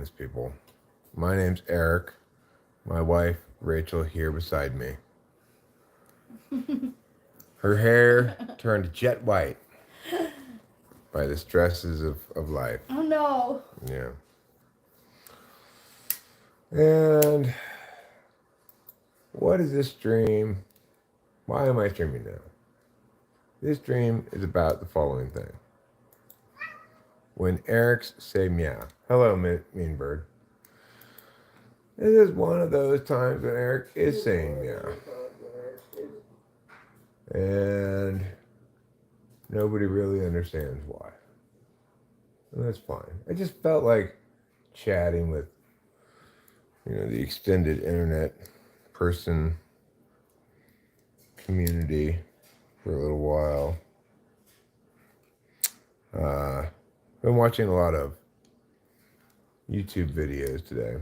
honest, people. My name's Eric. My wife, Rachel, here beside me. Her hair turned jet white by the stresses of life. Oh no. Yeah. And what is this stream? Why am I streaming now? This stream is about the following thing. When Eric's say meow. Hello, mean bird. This is one of those times when Eric is saying meow. And nobody really understands why. And that's fine. I just felt like chatting with, the extended internet person community for a little while. Been watching a lot of YouTube videos today,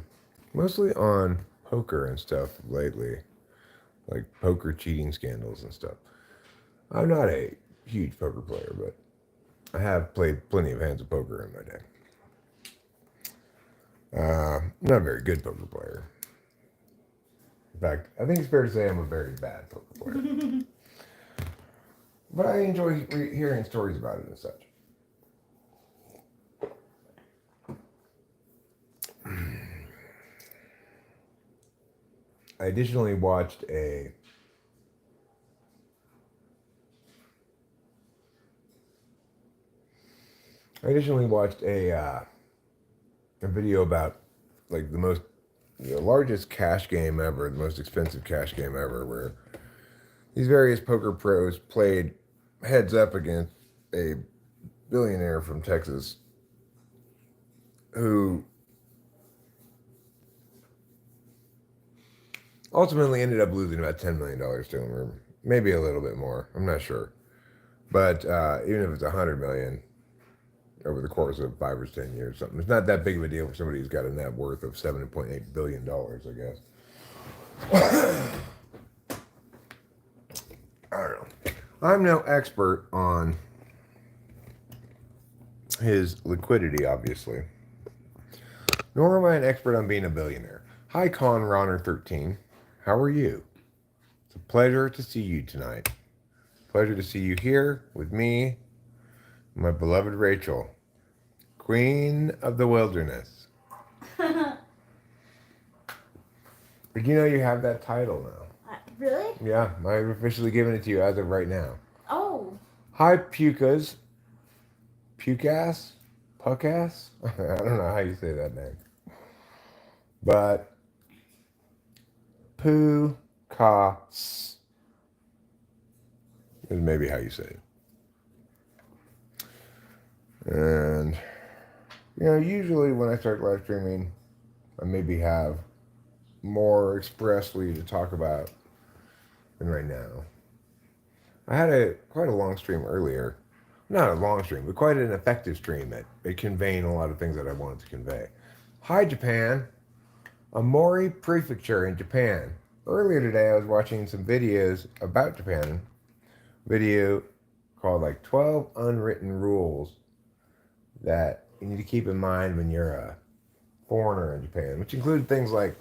mostly on poker and stuff lately, like poker cheating scandals and stuff. I'm not a huge poker player, but I have played plenty of hands of poker in my day. Not a very good poker player. In fact, I think it's fair to say I'm a very bad poker player. But I enjoy hearing stories about it and such. I additionally watched a video about like the largest cash game ever, the most expensive cash game ever, where these various poker pros played heads up against a billionaire from Texas who ultimately ended up losing about $10 million to him, or maybe a little bit more. I'm not sure. But even if it's $100 million over the course of 5 or 10 years, something, it's not that big of a deal for somebody who's got a net worth of $7.8 billion, I guess. I don't know. I'm no expert on his liquidity, obviously. Nor am I an expert on being a billionaire. Hi, Con Ronner 13. How are you? It's a pleasure to see you tonight. Pleasure to see you here with me, my beloved Rachel, Queen of the Wilderness. Did you know you have that title now? Really? Yeah, I've officially given it to you as of right now. Oh. Hi, Pukas. Pukas? Puckass? I don't know how you say that name. But Pukas is maybe how you say it. And, usually when I start live streaming, I maybe have more expressly to talk about than right now. I had quite a long stream earlier. Not a long stream, but quite an effective stream at conveying a lot of things that I wanted to convey. Hi, Japan. Amori Prefecture in Japan. Earlier today, I was watching some videos about Japan. Video called like 12 Unwritten Rules that you need to keep in mind when you're a foreigner in Japan, which include things like,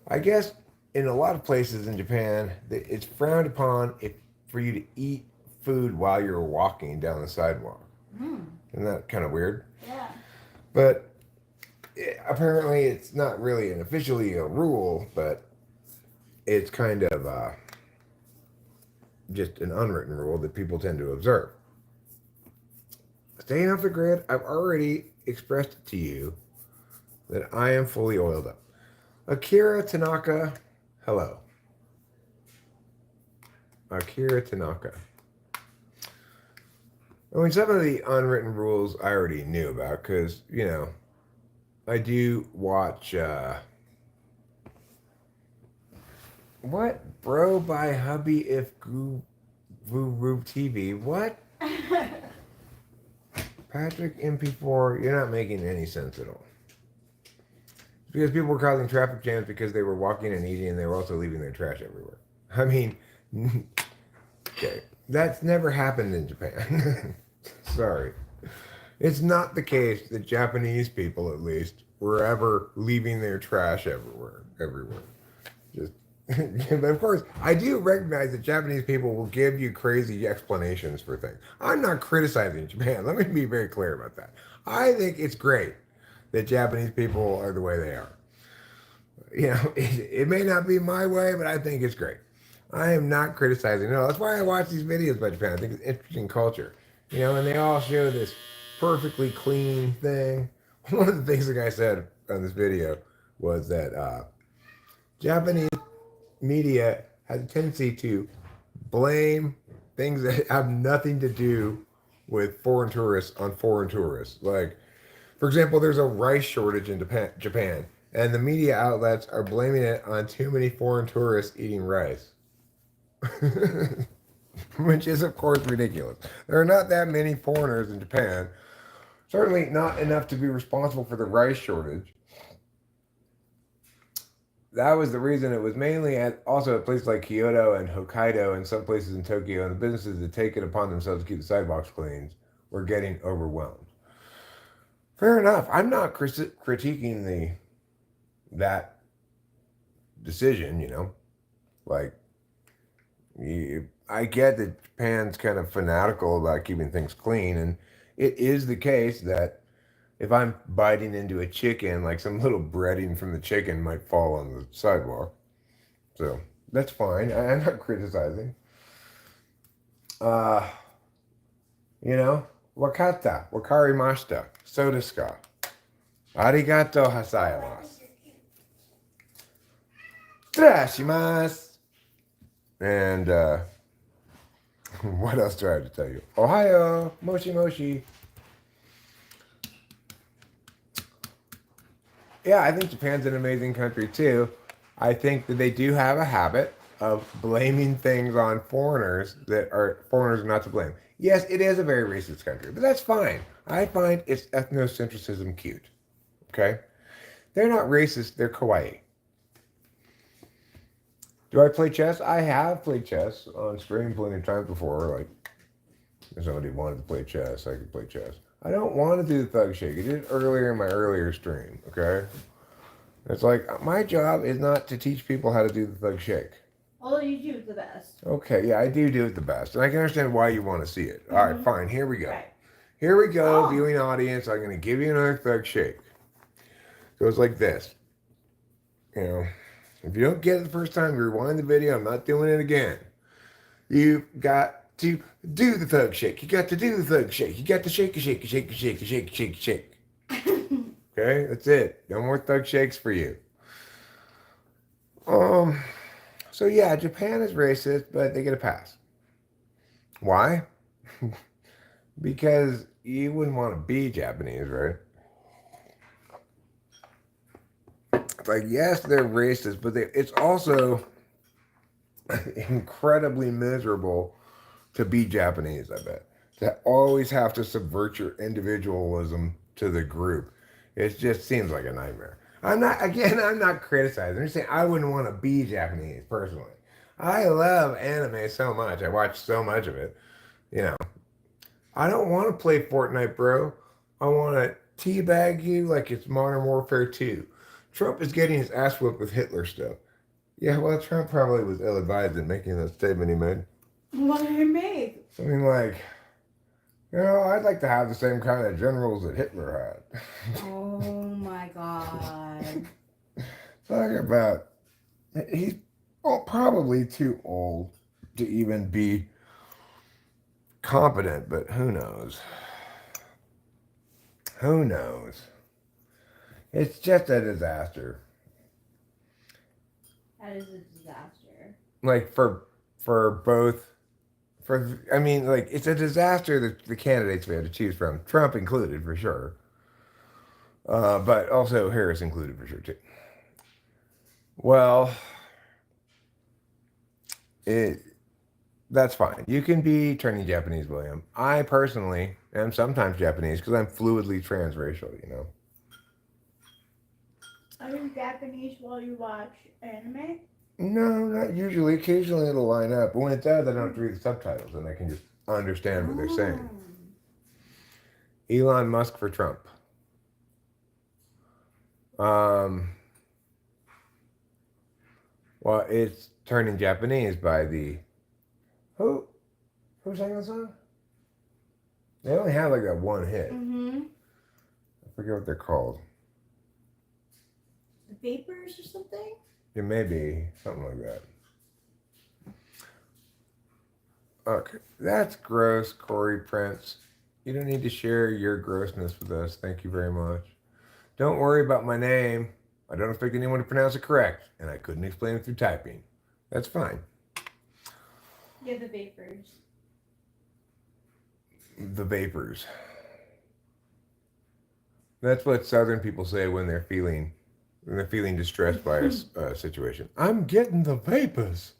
I guess in a lot of places in Japan, it's frowned upon for you to eat food while you're walking down the sidewalk. Isn't that kind of weird? Yeah. But apparently it's not really officially a rule, but it's kind of just an unwritten rule that people tend to observe. Staying off the grid, I've already expressed to you that I am fully oiled up. Akira Tanaka, hello. Akira Tanaka. I mean, some of the unwritten rules I already knew about because, I do watch, what? Bro by Hubby if Guru TV. What? Patrick MP4, you're not making any sense at all. Because people were causing traffic jams because they were walking and eating and they were also leaving their trash everywhere. I mean, okay. That's never happened in Japan. Sorry. It's not the case that Japanese people, at least, wherever, leaving their trash everywhere. Just, but of course, I do recognize that Japanese people will give you crazy explanations for things. I'm not criticizing Japan. Let me be very clear about that. I think it's great that Japanese people are the way they are. It may not be my way, but I think it's great. I am not criticizing. No, that's why I watch these videos about Japan. I think it's interesting culture. And they all show this perfectly clean thing. One of the things the guy said on this video was that Japanese media has a tendency to blame things that have nothing to do with foreign tourists on foreign tourists. Like, for example, there's a rice shortage in Japan, and the media outlets are blaming it on too many foreign tourists eating rice. Which is, of course, ridiculous. There are not that many foreigners in Japan. Certainly not enough to be responsible for the rice shortage. That was the reason. It was mainly also at places like Kyoto and Hokkaido and some places in Tokyo, and the businesses that take it upon themselves to keep the sidewalks clean were getting overwhelmed. Fair enough. I'm not critiquing that decision. Like, I get that Japan's kind of fanatical about keeping things clean, and it is the case that if I'm biting into a chicken, like some little breading from the chicken might fall on the sidewalk. So that's fine. I'm not criticizing. Uh, wakata, wakarimashita, so desu ka. Arigato hasaimasu. Trashimasu. And what else do I have to tell you? Ohayo, moshi moshi. Yeah, I think Japan's an amazing country too. I think that they do have a habit of blaming things on foreigners that are foreigners not to blame. Yes, it is a very racist country, but that's fine. I find its ethnocentrism cute. Okay? They're not racist, they're kawaii. Do I play chess? I have played chess on stream plenty of times before. Like, if somebody wanted to play chess, I could play chess. I don't want to do the thug shake. I did it earlier in my earlier stream, okay? It's like, my job is not to teach people how to do the thug shake. Although you do the best. Okay, yeah, I do it the best. And I can understand why you want to see it. All right, fine, here we go. Right. Here we go, viewing audience. I'm going to give you another thug shake. So it's like this. If you don't get it the first time, rewind the video. I'm not doing it again. You've got to do the thug shake. You got to do the thug shake. You got to shake. Okay, that's it. No more thug shakes for you. So yeah, Japan is racist, but they get a pass. Why? Because you wouldn't want to be Japanese, right? It's like, yes, they're racist, but it's also incredibly miserable to be Japanese, I bet. To always have to subvert your individualism to the group. It just seems like a nightmare. I'm not criticizing. I'm just saying I wouldn't want to be Japanese, personally. I love anime so much. I watch so much of it. I don't want to play Fortnite, bro. I want to teabag you like it's Modern Warfare 2. Trump is getting his ass whipped with Hitler stuff. Yeah, well, Trump probably was ill-advised in making that statement he made. What did he make? Something like, I'd like to have the same kind of generals that Hitler had. Oh my God. Talking about, he's probably too old to even be competent, but who knows? Who knows? It's just a disaster. That is a disaster. Like for both. It's a disaster that the candidates we had to choose from, Trump included for sure, but also Harris included for sure too. Well, that's fine. You can be turning Japanese, William. I personally am sometimes Japanese because I'm fluidly transracial. Are you Japanese while you watch anime? No, not usually. Occasionally it'll line up. But when it does, I don't have to read the subtitles and I can just understand what they're saying. Elon Musk for Trump. Um, well, it's Turning Japanese by the who who sang the song? They only have like that one hit. Mm-hmm. I forget what they're called. The Vapors or something? It may be something like that. Okay, that's gross, Corey Prince. You don't need to share your grossness with us. Thank you very much. Don't worry about my name. I don't expect anyone to pronounce it correct, and I couldn't explain it through typing. That's fine. Yeah, the Vapors. The vapors. That's what Southern people say when they're feeling distressed by a situation. I'm getting the vapors.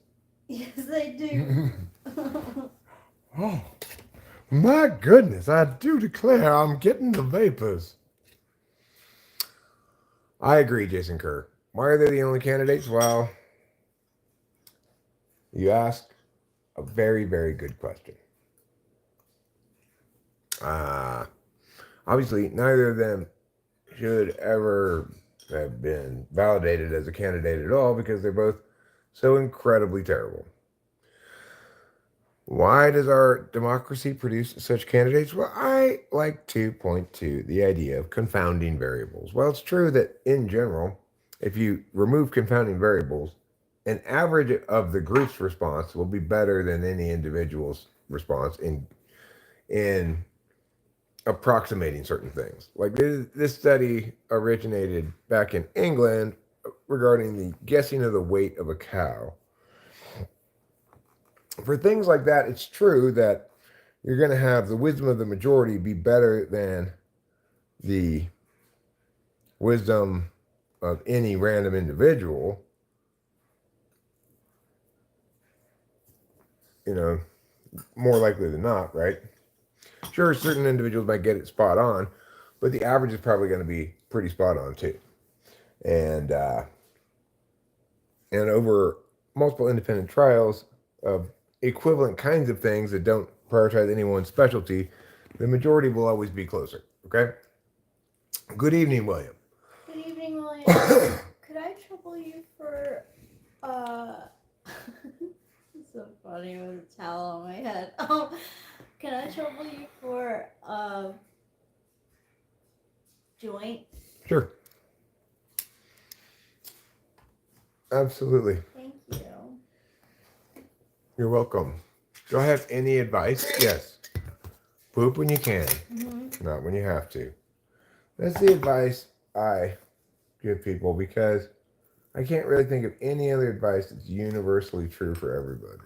Yes, they do. Oh, my goodness! I do declare, I'm getting the vapors. I agree, Jason Kerr. Why are they the only candidates? Well, you ask a very, very good question. Uh, Obviously, neither of them should ever have been validated as a candidate at all because they're both so incredibly terrible. Why does our democracy produce such candidates? Well, I like to point to the idea of confounding variables. Well, it's true that in general, if you remove confounding variables, an average of the group's response will be better than any individual's response in approximating certain things. Like this study originated back in England regarding the guessing of the weight of a cow. For things like that, it's true that you're going to have the wisdom of the majority be better than the wisdom of any random individual. You know, more likely than not, right? Sure, certain individuals might get it spot on, but the average is probably going to be pretty spot on too. And over multiple independent trials of equivalent kinds of things that don't prioritize anyone's specialty, the majority will always be closer. Okay. Good evening, William. Good evening, William. Could I trouble you for it's so funny with a towel on my head. Can I trouble you for joint? Sure. Absolutely. Thank you. You're welcome. Do I have any advice? Yes. Poop when you can, not when you have to. That's the advice I give people because I can't really think of any other advice that's universally true for everybody.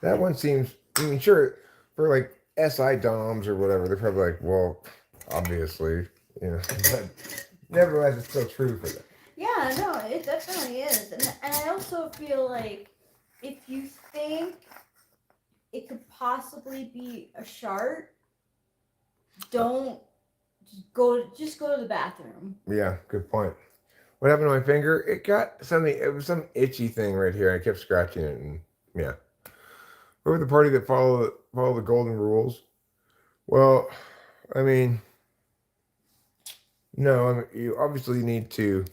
That one seems, I mean, sure, for like SI DOMs or whatever, they're probably like, well, obviously, you know, but nevertheless, it's still true for them. Yeah, no, it definitely is. And I also feel like if you think it could possibly be a shark, don't just go to the bathroom. Yeah, good point. What happened to my finger? It got something, it was some itchy thing right here. I kept scratching it and yeah. We're the party that follow the golden rules. Well, I mean, no, I mean, you obviously need to,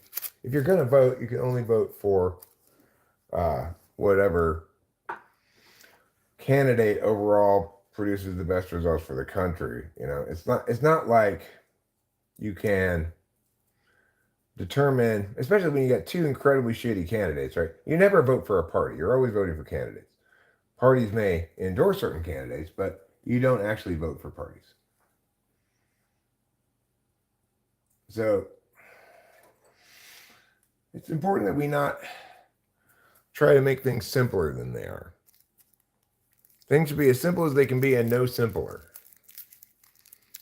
if you're going to vote, you can only vote for whatever candidate overall produces the best results for the country. You know, it's not like you can determine, especially when you got two incredibly shitty candidates, right? You never vote for a party. You're always voting for candidates. Parties may endorse certain candidates, but you don't actually vote for parties. So it's important that we not try to make things simpler than they are. Things should be as simple as they can be and no simpler.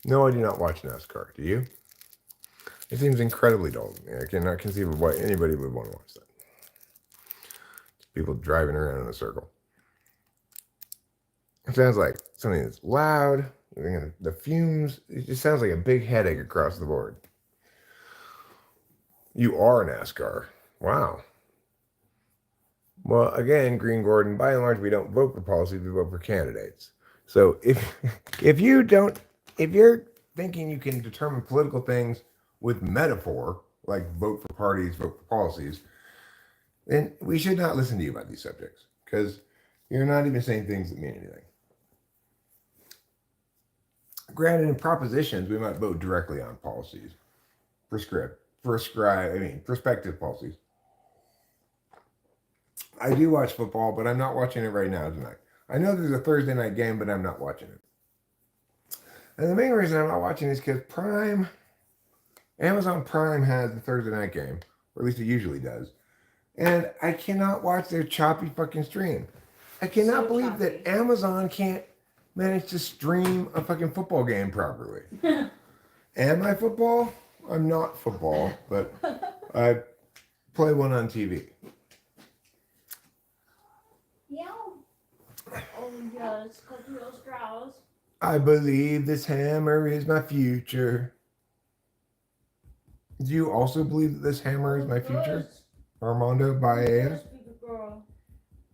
No, I do not watch NASCAR. Do you? It seems incredibly dull to me. I cannot conceive of why anybody would want to watch that. People driving around in a circle. It sounds like something that's loud. The fumes. It just sounds like a big headache across the board. You are NASCAR. Wow. Well, again, Green Gordon, by and large, we don't vote for policies, we vote for candidates. So if you're thinking you can determine political things with metaphor, like vote for parties, vote for policies, then we should not listen to you about these subjects because you're not even saying things that mean anything. Granted, in propositions, we might vote directly on policies, prospective policies. I do watch football, but I'm not watching it right now tonight. I know there's a Thursday night game, but I'm not watching it. And the main reason I'm not watching is because Amazon Prime has the Thursday night game, or at least it usually does. And I cannot watch their choppy fucking stream. I cannot believe that Amazon can't manage to stream a fucking football game properly. Am I football? I'm not football, but I play one on TV. Yeah. Oh, yes, cut those straws. I believe this hammer is my future. Do you also believe that this hammer is my future? Armando Baez?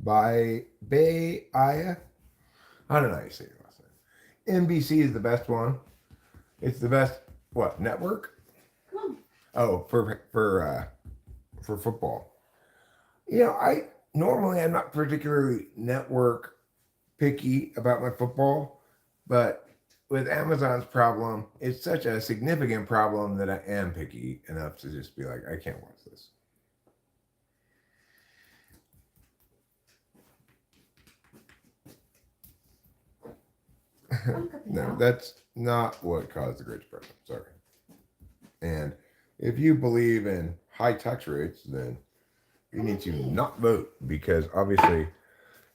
Myah? I don't know how you say it last name. NBC is the best one. It's the best, what, network? Oh, for football. You know, I'm not particularly network picky about my football, but with Amazon's problem, it's such a significant problem that I am picky enough to just be like, I can't watch this. No, that's not what caused the Great Depression. Sorry. And if you believe in high tax rates, then you need to not vote because obviously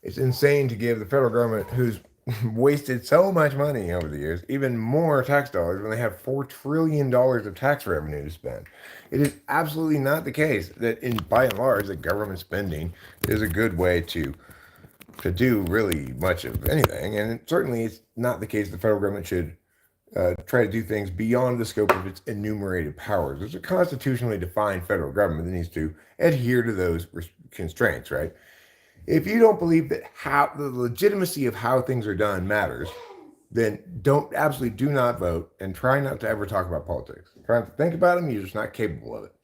it's insane to give the federal government, who's wasted so much money over the years, even more tax dollars when they have $4 trillion of tax revenue to spend. It is absolutely not the case that, by and large, that government spending is a good way to do really much of anything. And certainly it's not the case the federal government should try to do things beyond the scope of its enumerated powers. There's a constitutionally defined federal government that needs to adhere to those constraints, right? If you don't believe that the legitimacy of how things are done matters, then absolutely do not vote and try not to ever talk about politics. Try not to think about them, you're just not capable of it.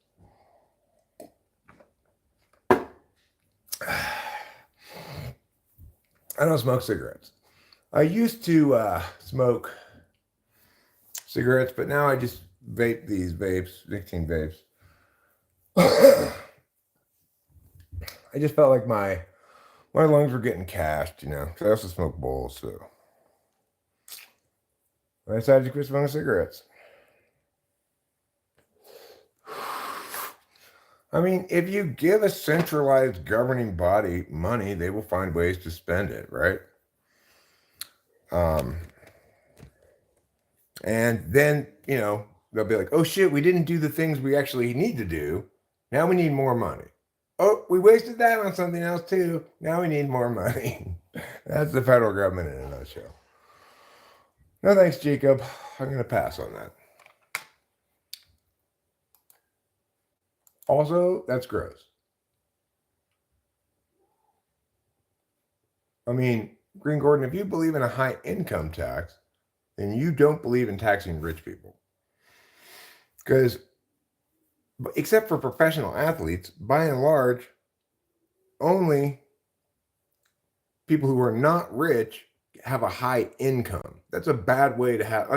I don't smoke cigarettes. I used to smoke cigarettes, but now I just vape these nicotine vapes. I just felt like my lungs were getting cashed, because I also smoke bowls, so I decided to quit smoking cigarettes. I mean, if you give a centralized governing body money, they will find ways to spend it, right? And then, they'll be like, oh shit, we didn't do the things we actually need to do. Now we need more money. Oh, we wasted that on something else too. Now we need more money. That's the federal government in a nutshell. No thanks, Jacob. I'm going to pass on that. Also, that's gross. I mean, Green Gordon, if you believe in a high income tax, then you don't believe in taxing rich people. Because, except for professional athletes, by and large, only people who are not rich have a high income. That's a bad way to have,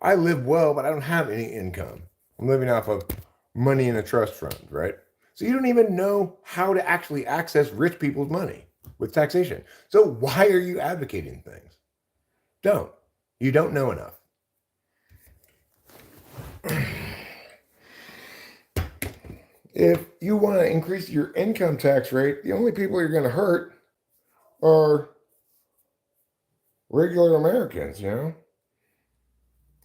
I live well, but I don't have any income. I'm living off of money in a trust fund, right? So you don't even know how to actually access rich people's money with taxation. So why are you advocating things? Don't. You don't know enough. If you want to increase your income tax rate, the only people you're going to hurt are regular Americans,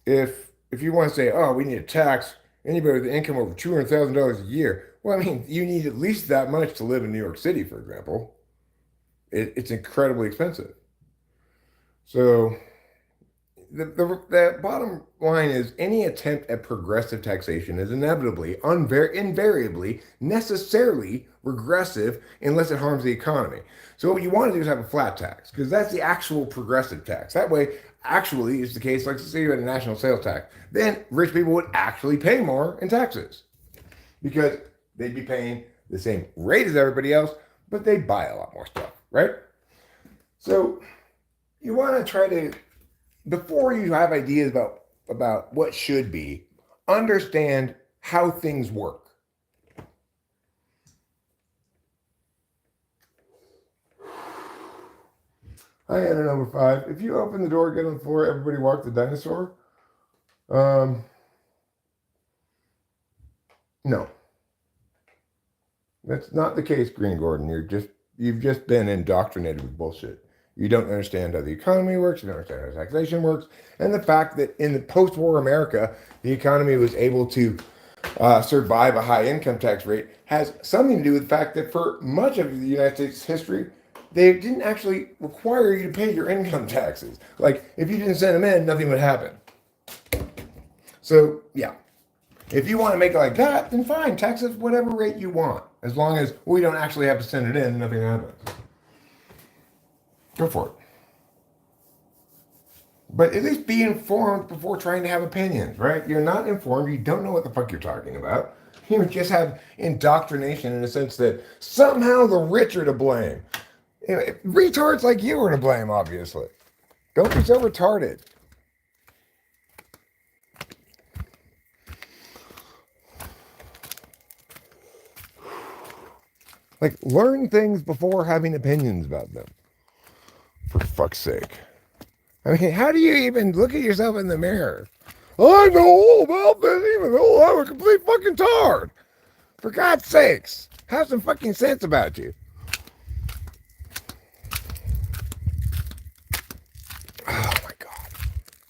If you want to say, oh, we need to tax anybody with an income over $200,000 a year, well, I mean, you need at least that much to live in New York City, for example. It's incredibly expensive. So the bottom line is any attempt at progressive taxation is inevitably, invariably, necessarily regressive unless it harms the economy. So what you want to do is have a flat tax because that's the actual progressive tax. That way, actually, is the case, like say you had a national sales tax, then rich people would actually pay more in taxes. because they'd be paying the same rate as everybody else, but they buy a lot more stuff, right? So you want to try to, before you have ideas about what should be, understand how things work. I had a number 5. If you open the door, get on the floor, everybody walk the dinosaur. No. That's not the case, Green Gordon. You've just been indoctrinated with bullshit. You don't understand how the economy works, you don't understand how taxation works, and the fact that in the post-war America, the economy was able to survive a high income tax rate has something to do with the fact that for much of the United States history, they didn't actually require you to pay your income taxes. Like, if you didn't send them in, nothing would happen. So, yeah. If you want to make it like that, then fine, tax us whatever rate you want. As long as we don't actually have to send it in, nothing happens. Go for it. But at least be informed before trying to have opinions, right? You're not informed, you don't know what the fuck you're talking about. You just have indoctrination in the sense that somehow the rich are to blame. Retards like you are to blame, obviously. Don't be so retarded. Like, learn things before having opinions about them. For fuck's sake. I mean, how do you even look at yourself in the mirror? I know all about this, even though I'm a complete fucking tard. For God's sakes, have some fucking sense about you. Oh my God.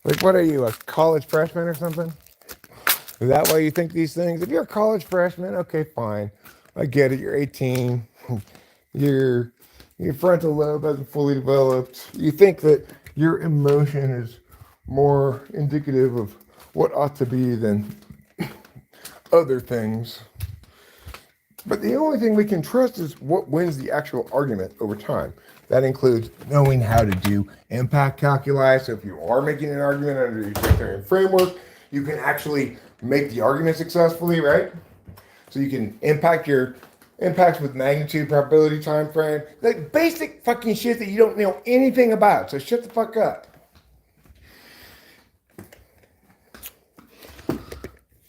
Like, what are you, a college freshman or something? Is that why you think these things? If you're a college freshman, okay, fine. I get it. You're 18. Your frontal lobe hasn't fully developed. You think that your emotion is more indicative of what ought to be than other things. But the only thing we can trust is what wins the actual argument over time. That includes knowing how to do impact calculi. So if you are making an argument under your utilitarian framework, you can actually make the argument successfully, right? So you can impact your impacts with magnitude, probability, time frame, like basic fucking shit that you don't know anything about. So shut the fuck up.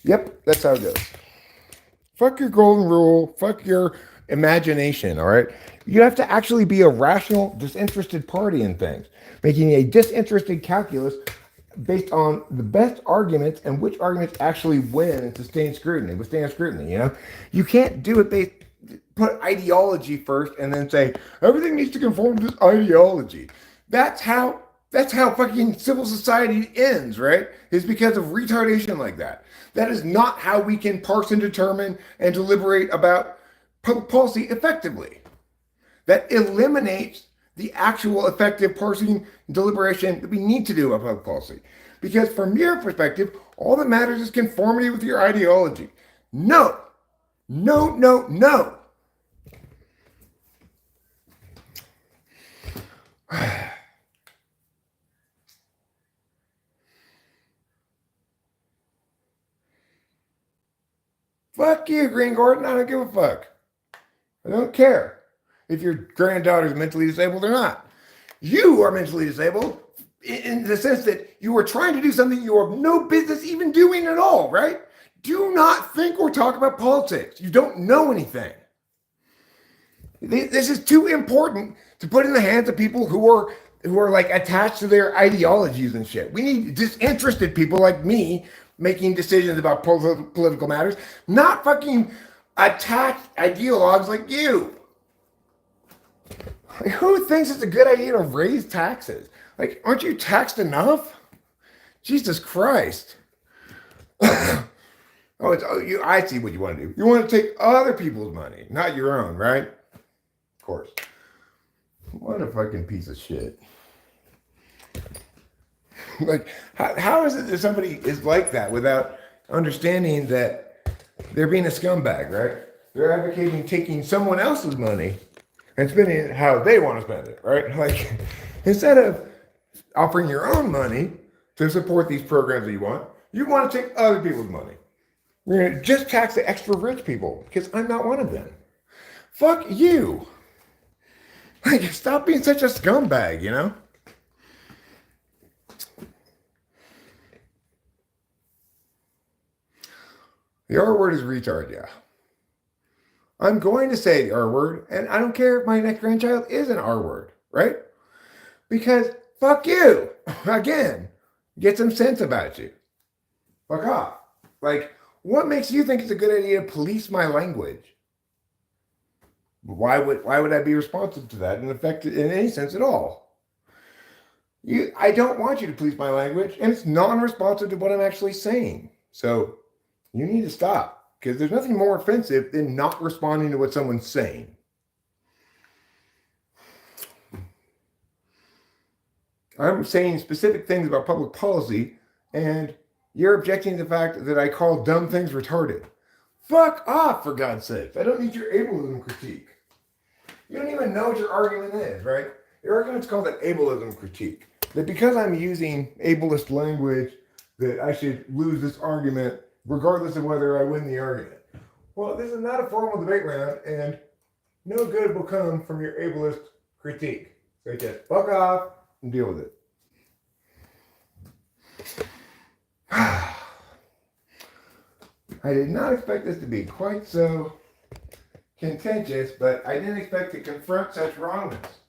Yep, that's how it goes. Fuck your golden rule. Fuck your imagination, all right? You have to actually be a rational, disinterested party in things, making a disinterested calculus based on the best arguments and which arguments actually win and withstand scrutiny, you know? You can't do it put ideology first and then say, everything needs to conform to this ideology. That's how fucking civil society ends, right? It's because of retardation like that. That is not how we can parse and determine and deliberate about public policy effectively. That eliminates the actual effective parsing and deliberation that we need to do about public policy. Because from your perspective, all that matters is conformity with your ideology. No. No, no, no. Fuck you, Green Gordon. I don't give a fuck. I don't care if your granddaughter is mentally disabled or not. You are mentally disabled in the sense that you are trying to do something you have no business even doing at all, right? Do not think or talk about politics. You don't know anything. This is too important to put in the hands of people who are like attached to their ideologies and shit. We need disinterested people like me making decisions about political matters, not fucking attached ideologues like you. Like, who thinks it's a good idea to raise taxes? Like, aren't you taxed enough? Jesus Christ. I see what you want to do. You want to take other people's money, not your own, right? Of course. What a fucking piece of shit. Like, how is it that somebody is like that without understanding that they're being a scumbag, right? They're advocating taking someone else's money and spending it how they want to spend it, right? Like, instead of offering your own money to support these programs that you want to take other people's money. We're going to just tax the extra rich people because I'm not one of them. Fuck you. Like, stop being such a scumbag, you know? The R word is retard, yeah. I'm going to say the R word, and I don't care if my next grandchild is an R word, right? Because fuck you. Again, get some sense about you. Fuck off. Like, what makes you think it's a good idea to police my language? Why would I be responsive to that and affect it in any sense at all? I don't want you to police my language, and it's non-responsive to what I'm actually saying. So you need to stop, because there's nothing more offensive than not responding to what someone's saying. I'm saying specific things about public policy, and you're objecting to the fact that I call dumb things retarded. Fuck off, for God's sake. I don't need your ableism critique. You don't even know what your argument is, right? Your argument's called an ableism critique. That because I'm using ableist language, that I should lose this argument regardless of whether I win the argument. Well, this is not a formal debate round, and no good will come from your ableist critique. So just fuck off and deal with it. I did not expect this to be quite so contentious, but I didn't expect to confront such wrongness.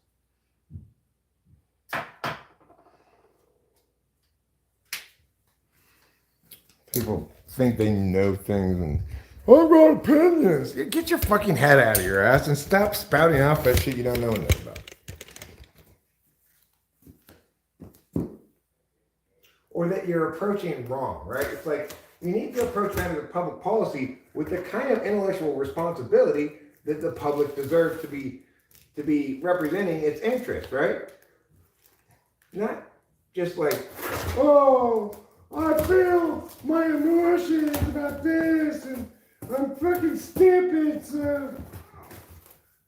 People think they know things and I've got opinions. Get your fucking head out of your ass and stop spouting off that shit you don't know enough about. Or that you're approaching wrong, right? It's like you need to approach matters of public policy with the kind of intellectual responsibility that the public deserves to be representing its interests, right? Not just like, oh, I feel my emotions about this and I'm fucking stupid, so.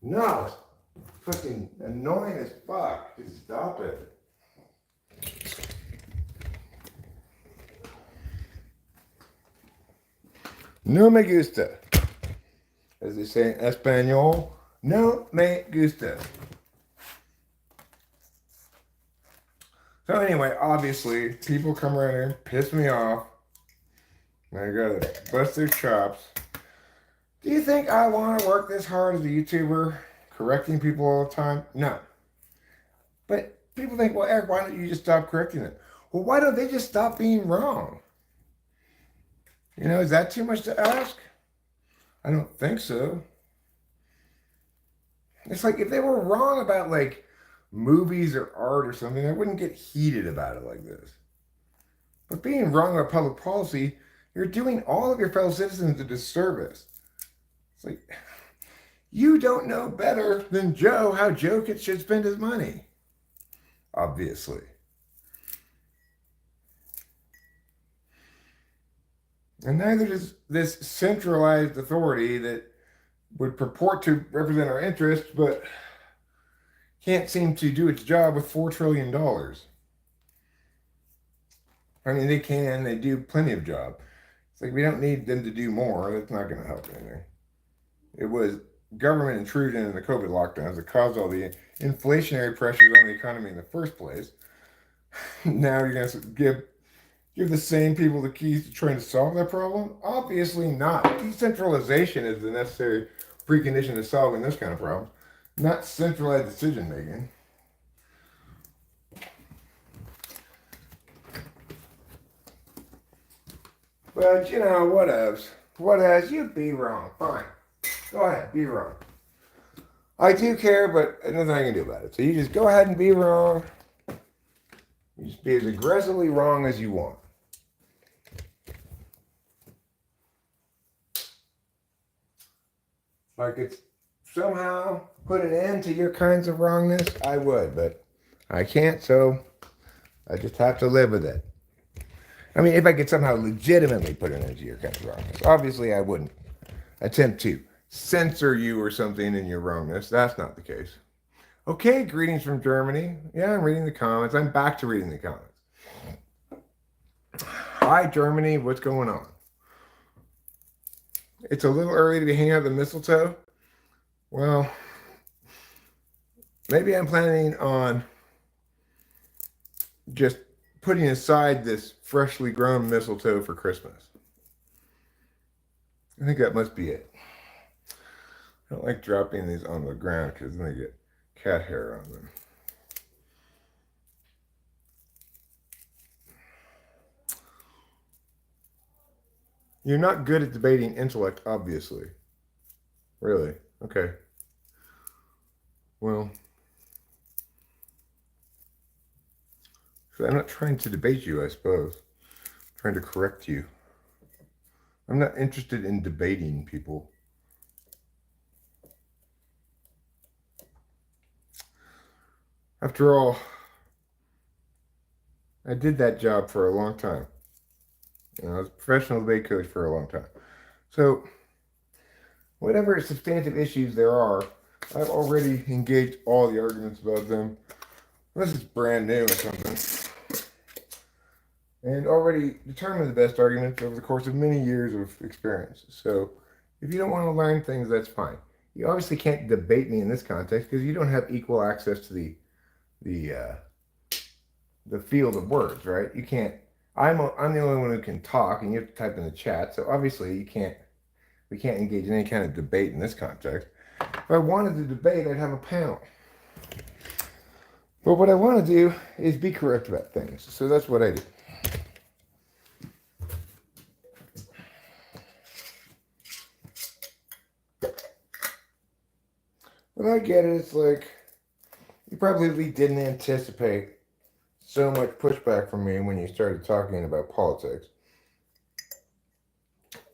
No, it's fucking annoying as fuck. Just stop it. No me gusta. As they say in Espanol, no me gusta. So anyway, obviously, people come around here and piss me off. And I gotta bust their chops. Do you think I want to work this hard as a YouTuber, correcting people all the time? No. But people think, well, Eric, why don't you just stop correcting it? Well, why don't they just stop being wrong? You know, is that too much to ask? I don't think so. It's like if they were wrong about like movies or art or something, I wouldn't get heated about it like this. But being wrong about public policy, you're doing all of your fellow citizens a disservice. It's like, you don't know better than Joe how Joe should spend his money. Obviously. And neither does this centralized authority that would purport to represent our interests, but can't seem to do its job with $4 trillion. I mean, they do plenty of job. It's like we don't need them to do more. That's not going to help anything. It was government intrusion in the COVID lockdowns that caused all the inflationary pressures on the economy in the first place. Now you're going to give the same people the keys to trying to solve that problem? Obviously not. Decentralization is the necessary precondition to solving this kind of problem, not centralized decision making. But you know, whatevs. You be wrong. Fine. Go ahead, be wrong. I do care, but there's nothing I can do about it. So you just go ahead and be wrong. You just be as aggressively wrong as you want. Like it's somehow put an end to your kinds of wrongness, I would, but I can't, so I just have to live with it. I mean, if I could somehow legitimately put an end to your kind of wrongness, obviously I wouldn't attempt to censor you or something in your wrongness. That's not the case. Okay, greetings from Germany. Yeah, I'm reading the comments. I'm back to reading the comments. Hi, Germany. What's going on? It's a little early to be hanging out the mistletoe. Well, maybe I'm planning on just putting aside this freshly grown mistletoe for Christmas. I think that must be it. I don't like dropping these on the ground because then they get cat hair on them. You're not good at debating intellect, obviously. Really? Okay. Well, so I'm not trying to debate you, I suppose. I'm trying to correct you. I'm not interested in debating people. After all, I did that job for a long time. You know, I was a professional debate coach for a long time. So, whatever substantive issues there are, I've already engaged all the arguments about them. Unless it's brand new or something. And already determined the best arguments over the course of many years of experience. So, if you don't want to learn things, that's fine. You obviously can't debate me in this context because you don't have equal access to the field of words, right? You can't. I'm the only one who can talk, and you have to type in the chat. So obviously, you can't. We can't engage in any kind of debate in this context. If I wanted to debate, I'd have a panel. But what I want to do is be correct about things. So that's what I do. When I get it, it's like you probably didn't anticipate so much pushback from me when you started talking about politics.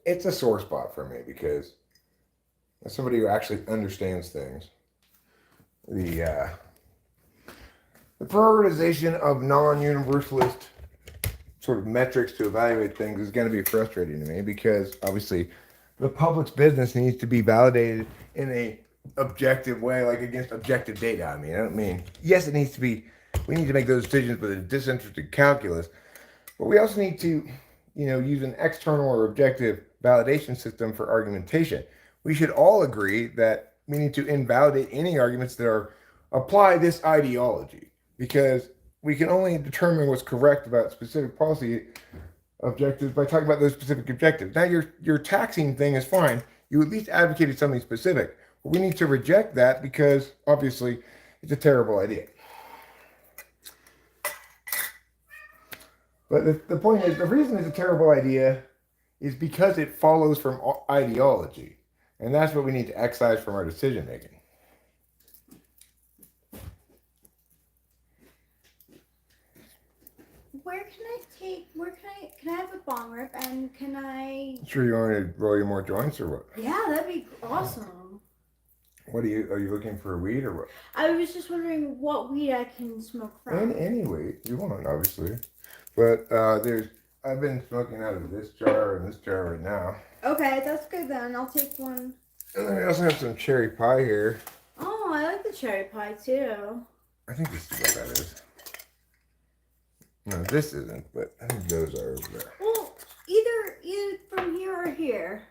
It's a sore spot for me because as somebody who actually understands things, the prioritization of non-universalist sort of metrics to evaluate things is going to be frustrating to me because obviously the public's business needs to be validated in a objective way, like against objective data. I don't mean, yes, it needs to be, we need to make those decisions with a disinterested calculus, but we also need to, use an external or objective validation system for argumentation. We should all agree that we need to invalidate any arguments that apply this ideology because we can only determine what's correct about specific policy objectives by talking about those specific objectives. Now, your taxing thing is fine. You at least advocated something specific. But we need to reject that because, obviously, it's a terrible idea. But the point is, the reason it's a terrible idea is because it follows from ideology. And that's what we need to excise from our decision making. Can I have a bong rip and can I? Sure, you want me to roll you more joints or what? Yeah, that'd be awesome. Are you looking for weed or what? I was just wondering what weed I can smoke from. Any weed you want, obviously. But I've been smoking out of this jar and this jar right now. Okay, that's good then. I'll take one. And then we also have some cherry pie here. Oh, I like the cherry pie too. I think this is what that is. No, this isn't, but I think those are over there. Well, either from here or here.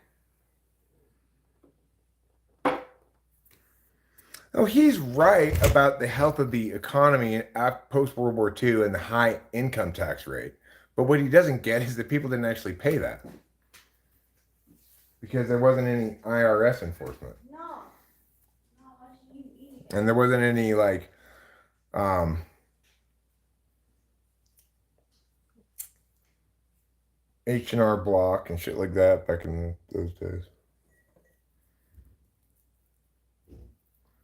Oh, he's right about the health of the economy post World War II and the high income tax rate. But what he doesn't get is that people didn't actually pay that because there wasn't any IRS enforcement. No, why should you eat it? And there wasn't any H&R Block and shit like that back in those days.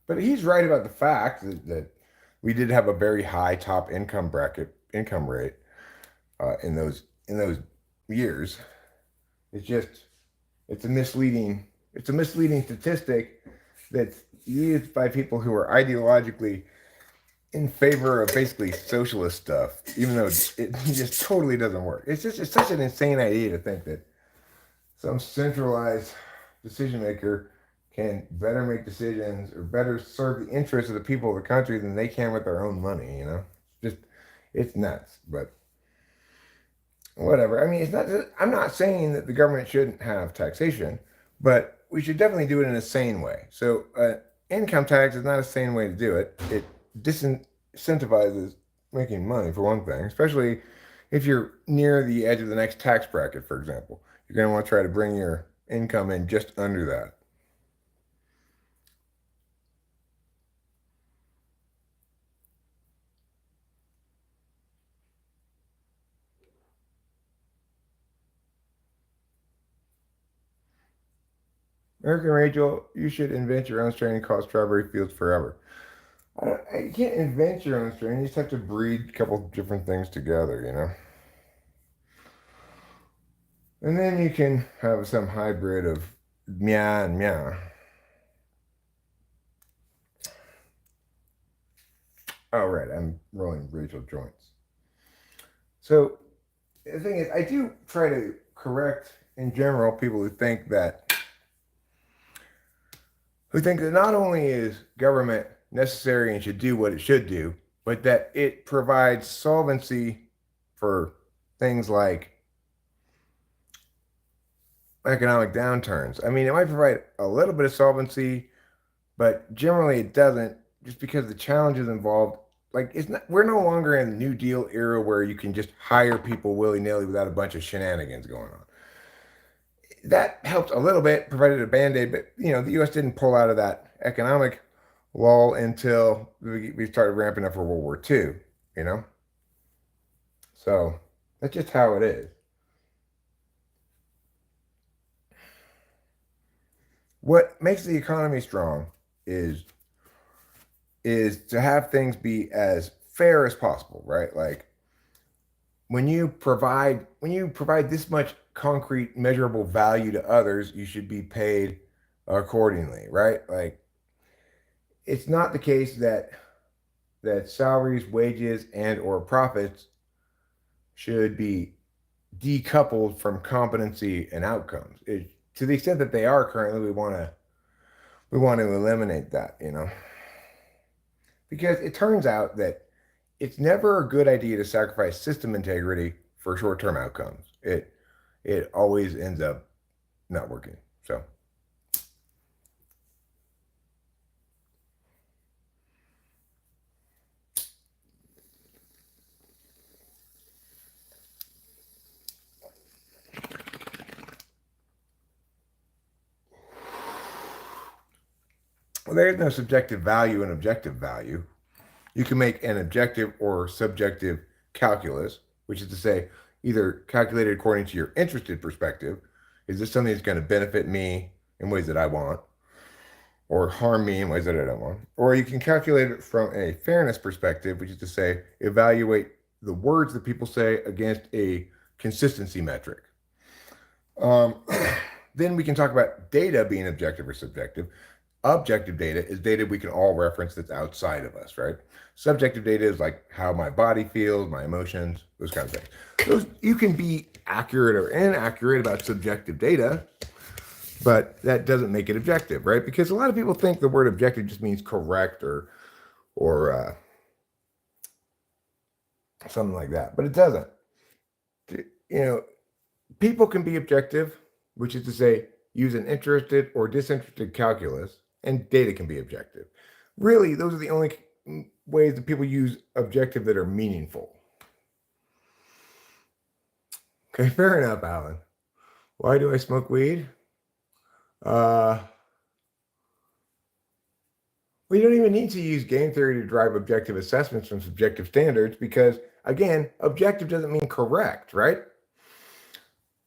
But he's right about the fact that we did have a very high top income rate in those years. It's a misleading statistic that's used by people who are ideologically in favor of basically socialist stuff, even though it just totally doesn't work. It's such an insane idea to think that some centralized decision maker can better make decisions or better serve the interests of the people of the country than they can with their own money, it's nuts. But whatever. I'm not saying that the government shouldn't have taxation. But we should definitely do it in a sane way. So income tax is not a sane way to do it. It disincentivizes making money, for one thing, especially if you're near the edge of the next tax bracket, for example. You're going to want to try to bring your income in just under that. American Rachel, you should invent your own strain and call it strawberry fields forever. You can't invent your own strain. You just have to breed a couple different things together, you know? And then you can have some hybrid of Myah and Myah. Oh, right. I'm rolling Rachel joints. So the thing is, I do try to correct, in general, people who think that not only is government necessary and should do what it should do, but that it provides solvency for things like economic downturns. I mean, it might provide a little bit of solvency, but generally it doesn't, just because the challenges involved. Like, it's not, we're no longer in the New Deal era where you can just hire people willy-nilly without a bunch of shenanigans going on. That helped a little bit, provided a band-aid, but the U.S. didn't pull out of that economic lull until we started ramping up for World War II, you know? So that's just how it is. What makes the economy strong is to have things be as fair as possible, right? Like when you provide this much concrete measurable value to others, you should be paid accordingly, right? Like it's not the case that salaries, wages, and or profits should be decoupled from competency and outcomes. To the extent that they are currently, we want to eliminate that, because it turns out that it's never a good idea to sacrifice system integrity for short-term outcomes. It always ends up not working. So well, there's no subjective value and objective value. You can make an objective or subjective calculus, which is to say, either calculated according to your interested perspective. Is this something that's going to benefit me in ways that I want, or harm me in ways that I don't want? Or you can calculate it from a fairness perspective, which is to say, evaluate the words that people say against a consistency metric. Then we can talk about data being objective or subjective. Objective data is data we can all reference that's outside of us, right? Subjective data is like how my body feels, my emotions, those kinds of things. You can be accurate or inaccurate about subjective data, but that doesn't make it objective, right? Because a lot of people think the word objective just means correct or something like that, but it doesn't. People can be objective, which is to say, use an interested or disinterested calculus, and data can be objective. Really, those are the only ways that people use objective that are meaningful. Okay, fair enough, Alan. Why do I smoke weed? We don't even need to use game theory to drive objective assessments from subjective standards because, again, objective doesn't mean correct, right?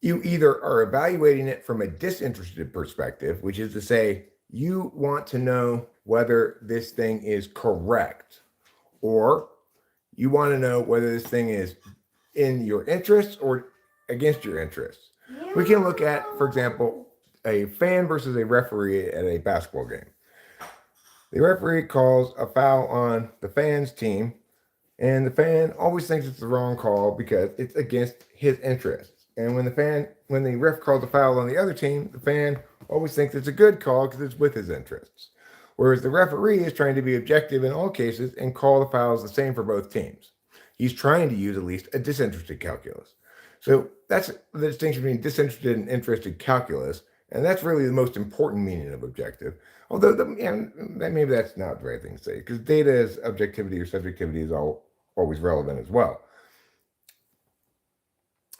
You either are evaluating it from a disinterested perspective, which is to say, you want to know whether this thing is correct, or you want to know whether this thing is in your interests or against your interests. Yeah. We can look at, for example, a fan versus a referee at a basketball game. The referee calls a foul on the fan's team, and the fan always thinks it's the wrong call because it's against his interests. And when the ref calls a foul on the other team, the fan always thinks it's a good call because it's with his interests. Whereas the referee is trying to be objective in all cases and call the fouls the same for both teams. He's trying to use at least a disinterested calculus. So that's the distinction between disinterested and interested calculus. And that's really the most important meaning of objective. Although, maybe that's not the right thing to say, because data as objectivity or subjectivity is always relevant as well.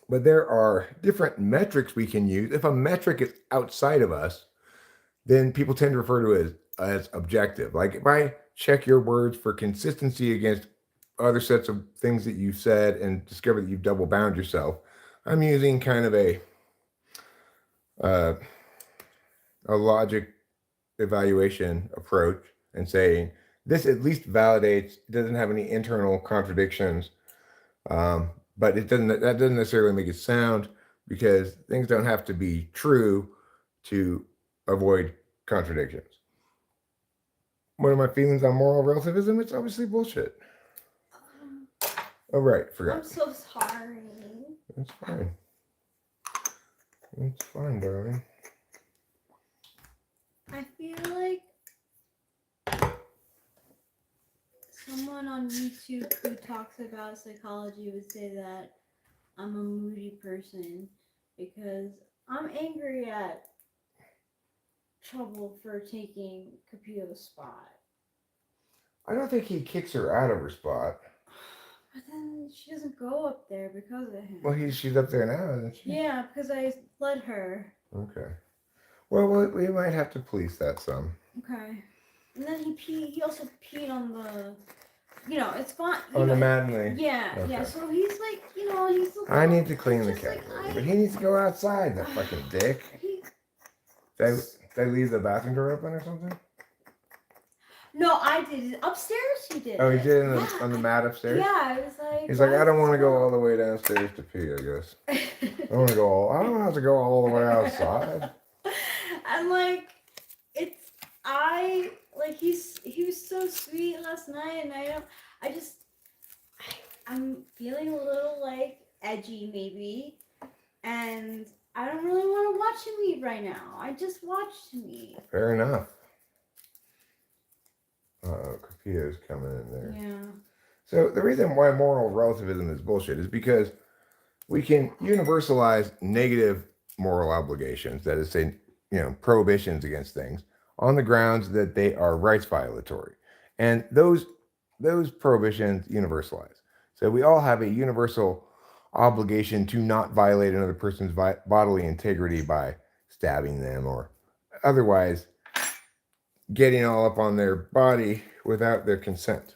But there are different metrics we can use. If a metric is outside of us, then people tend to refer to it as objective. Like if I check your words for consistency against other sets of things that you've said and discover that you've double bound yourself, I'm using kind of a logic evaluation approach and saying this at least validates, doesn't have any internal contradictions, but that doesn't necessarily make it sound, because things don't have to be true to avoid contradictions. What are my feelings on moral relativism? It's obviously bullshit. Oh, right, forgot. I'm so sorry. It's fine. It's fine, darling. I feel like someone on YouTube who talks about psychology would say that I'm a moody person because I'm angry at Trouble for taking Capito's spot. I don't think he kicks her out of her spot. But then she doesn't go up there because of him. Well, she's up there now, isn't she? Yeah, because I let her. Okay. Well, we might have to police that some. Okay. And then he also peed on the, it's fine. On the Mattingly. Yeah, okay. yeah. So he's like, he's. I need to clean the cat, but he needs to go outside. The fucking dick. Did I leave the bathroom door open or something? No, I did it upstairs. He did. Oh, he did it on the mat upstairs. Yeah, I was like. He's like, I don't want to go all the way downstairs to pee. I guess. I don't have to go all the way outside. And like, he was so sweet last night, and I'm feeling a little like edgy maybe, and I don't really want to watch him eat right now. I just watched him eat. Fair enough. Capito's coming in there. Yeah. So the reason why moral relativism is bullshit is because we can universalize negative moral obligations, that is, say, prohibitions against things, on the grounds that they are rights violatory. And those prohibitions universalize. So we all have a universal obligation to not violate another person's bodily integrity by stabbing them or otherwise getting all up on their body without their consent.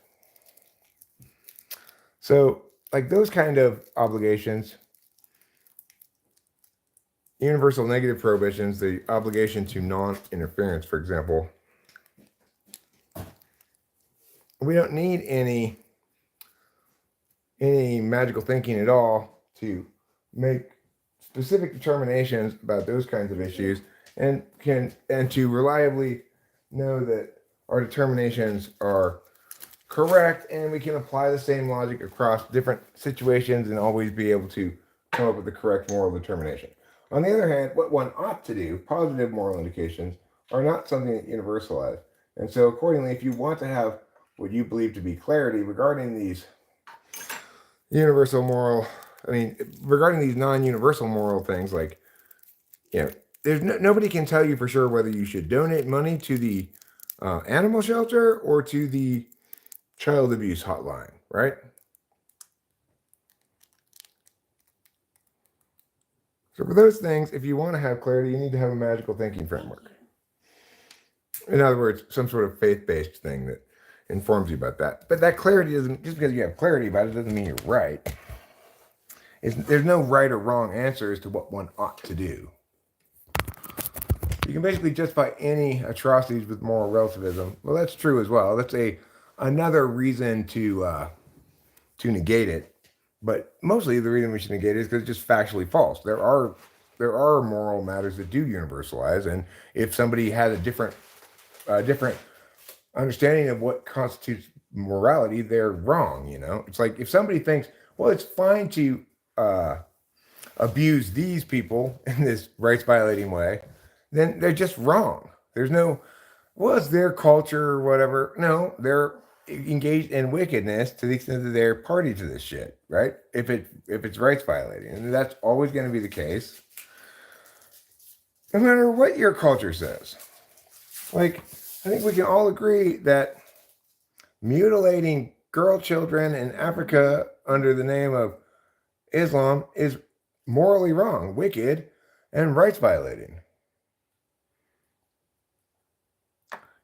So, like those kind of obligations, universal negative prohibitions, the obligation to non-interference, for example, we don't need any magical thinking at all to make specific determinations about those kinds of issues, and to reliably know that our determinations are correct, and we can apply the same logic across different situations and always be able to come up with the correct moral determination. On the other hand, what one ought to do, positive moral indications, are not something that universalize. And so accordingly, if you want to have what you believe to be clarity regarding these regarding these non-universal moral things, like, there's nobody can tell you for sure whether you should donate money to the animal shelter or to the child abuse hotline, right? So for those things, if you want to have clarity, you need to have a magical thinking framework. In other words, some sort of faith-based thing that informs you about that. But that clarity doesn't, just because you have clarity about it doesn't mean you're right. There's no right or wrong answer as to what one ought to do. You can basically justify any atrocities with moral relativism. Well, that's true as well. That's another reason to negate it. But mostly the reason we should negate it is because it's just factually false. There are moral matters that do universalize, and if somebody has a different understanding of what constitutes morality, they're wrong. It's like if somebody thinks, well, it's fine to abuse these people in this rights violating way, then they're just wrong. There's no, well, it's their culture or whatever. No, they're engaged in wickedness to the extent that they're party to this shit, right? If it's rights violating, and that's always going to be the case. no matter what your culture says. Like, I think we can all agree that mutilating girl children in Africa under the name of Islam is morally wrong, wicked, and rights violating.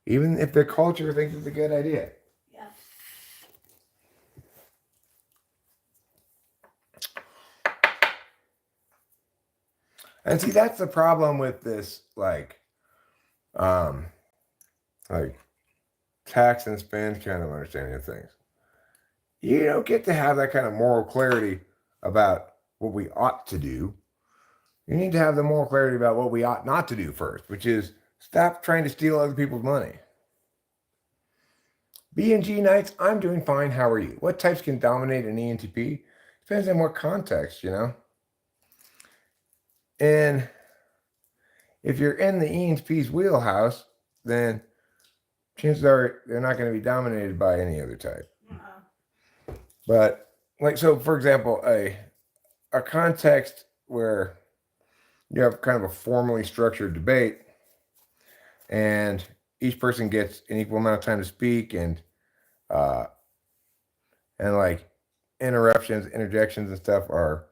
Even if the culture thinks it's a good idea. Yeah. And see, that's the problem with this, like tax and spend kind of understanding of things. You don't get to have that kind of moral clarity about what we ought to do. You need to have the moral clarity about what we ought not to do first, which is stop trying to steal other people's money. B and G nights, I'm doing fine. How are you? What types can dominate an ENTP? Depends on what context, you know? And if you're in the ENTP's wheelhouse, then chances are they're not going to be dominated by any other type. But, like, so for example, a context where you have kind of a formally structured debate and each person gets an equal amount of time to speak and like interruptions, interjections and stuff are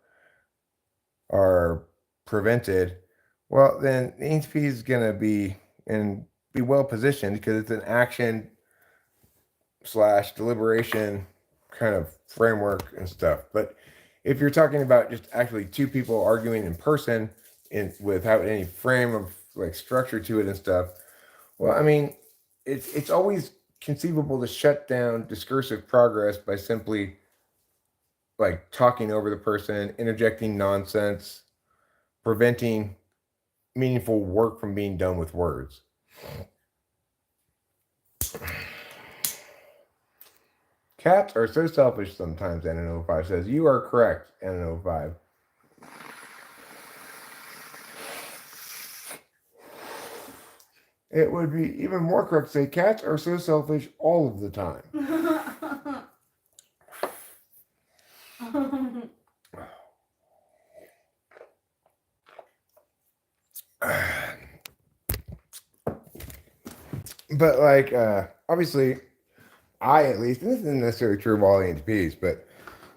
prevented, well, then the ENTP is going to be well positioned because it's an action / deliberation kind of framework and stuff. But if you're talking about just actually two people arguing in person without any frame of like structure to it and stuff, well, I mean, it's always conceivable to shut down discursive progress by simply like talking over the person, interjecting nonsense, preventing meaningful work from being done with words. Cats are so selfish sometimes, NN05 says. You are correct, NN05. It would be even more correct to say cats are so selfish all of the time. But like, obviously, I at least, and this isn't necessarily true of all ENTPs, but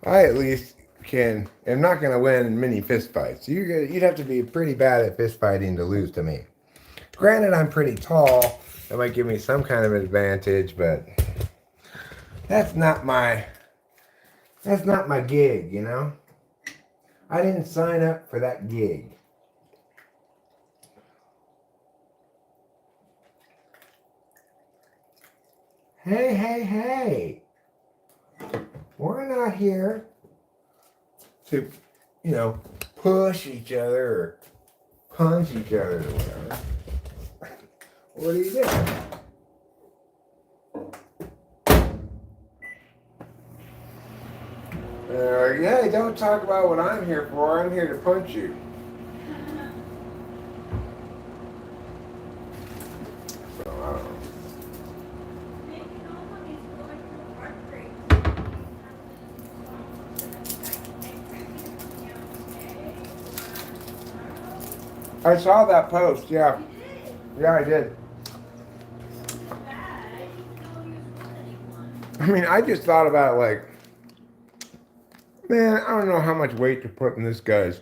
I at least am not going to win many fistfights. You'd have to be pretty bad at fistfighting to lose to me. Granted, I'm pretty tall. That might give me some kind of advantage, but that's not my gig, you know? I didn't sign up for that gig. Hey. We're not here to, push each other or punch each other or whatever. What are you doing? Yeah, don't talk about what I'm here for. I'm here to punch you. So, I don't know. I saw that post, yeah. Yeah, I did. I mean, I just thought about like, man, I don't know how much weight to put in this guy's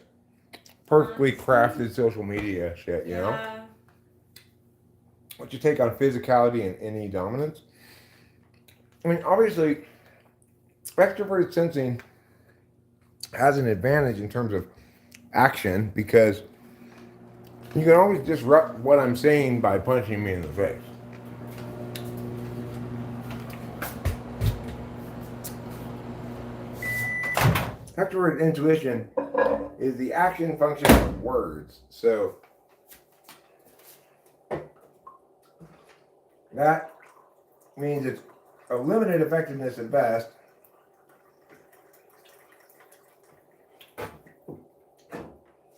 perfectly crafted social media shit, you know? What's your take on physicality and NE dominance? I mean, obviously, extroverted sensing has an advantage in terms of action because you can always disrupt what I'm saying by punching me in the face. Extrovert intuition is the action function of words. So that means it's a limited effectiveness at best.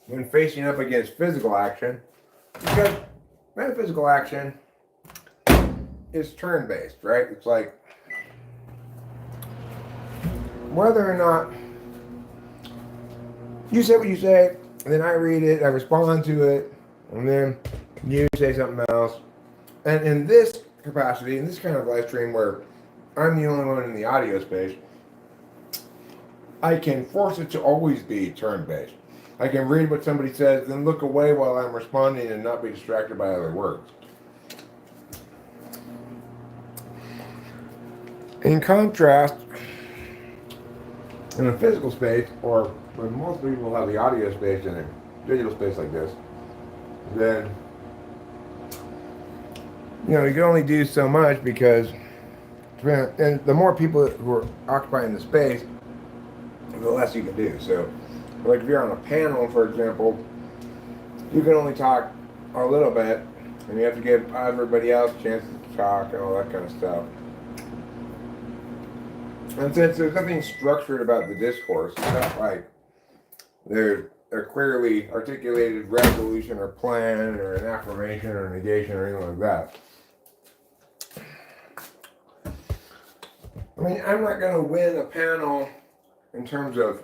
When facing up against physical action, because metaphysical action is turn-based, right? It's like whether or not you say what you say, and then I read it, I respond to it, and then you say something else. And in this capacity, in this kind of live stream where I'm the only one in the audio space, I can force it to always be turn-based. I can read what somebody says, then look away while I'm responding and not be distracted by other words. In contrast, in a physical space, or when most people have the audio space in a digital space like this, then you can only do so much because, and the more people who are occupying the space, the less you can do. So, like if you're on a panel, for example, you can only talk a little bit, and you have to give everybody else chances to talk and all that kind of stuff. And since there's nothing structured about the discourse, it's not like there's a clearly articulated resolution or plan or an affirmation or negation or anything like that. I mean, I'm not going to win a panel in terms of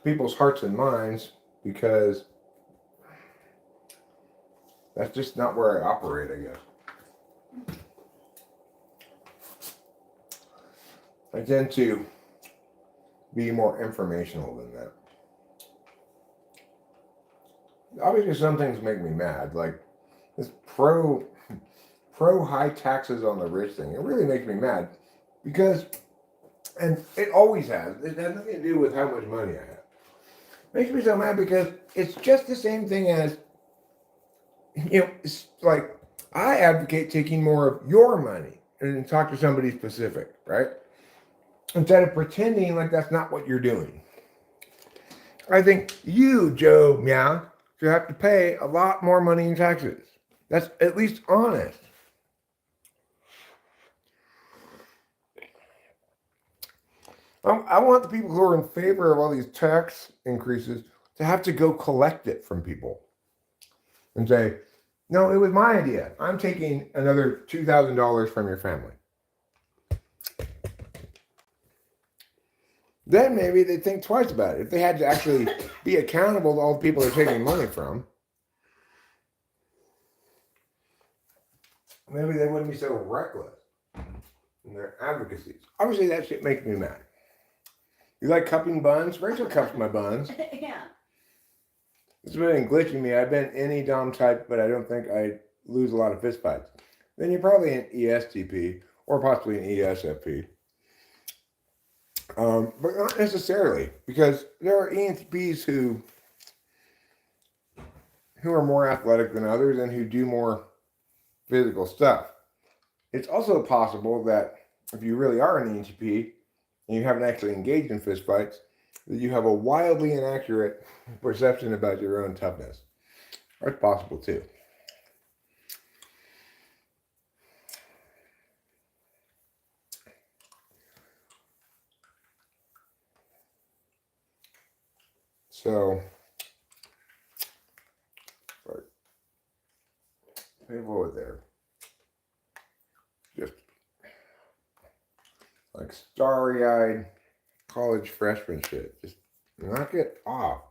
people's hearts and minds because that's just not where I operate, I guess. I tend to be more informational than that. Obviously, some things make me mad, like this pro high taxes on the rich thing. It really makes me mad because, and it always has. It has nothing to do with how much money I have. It makes me so mad because it's just the same thing as, it's like I advocate taking more of your money and talk to somebody specific, right? Instead of pretending like that's not what you're doing. I think you, Joe Myah, should have to pay a lot more money in taxes. That's at least honest. I want the people who are in favor of all these tax increases to have to go collect it from people and say, no, it was my idea. I'm taking another $2,000 from your family. Then maybe they'd think twice about it. If they had to actually be accountable to all the people they're taking money from, maybe they wouldn't be so reckless in their advocacies. Obviously, that shit makes me mad. You like cupping buns? Rachel cups my buns. Yeah. It's been glitching me. I've been any Dom type, but I don't think I lose a lot of fistfights. Then you're probably an ESTP or possibly an ESFP. But not necessarily, because there are ENTPs who are more athletic than others and who do more physical stuff. It's also possible that if you really are an ENTP and you haven't actually engaged in fistfights, that you have a wildly inaccurate perception about your own toughness. That's possible too. So, people over there, just like starry-eyed college freshman shit. Just knock it off.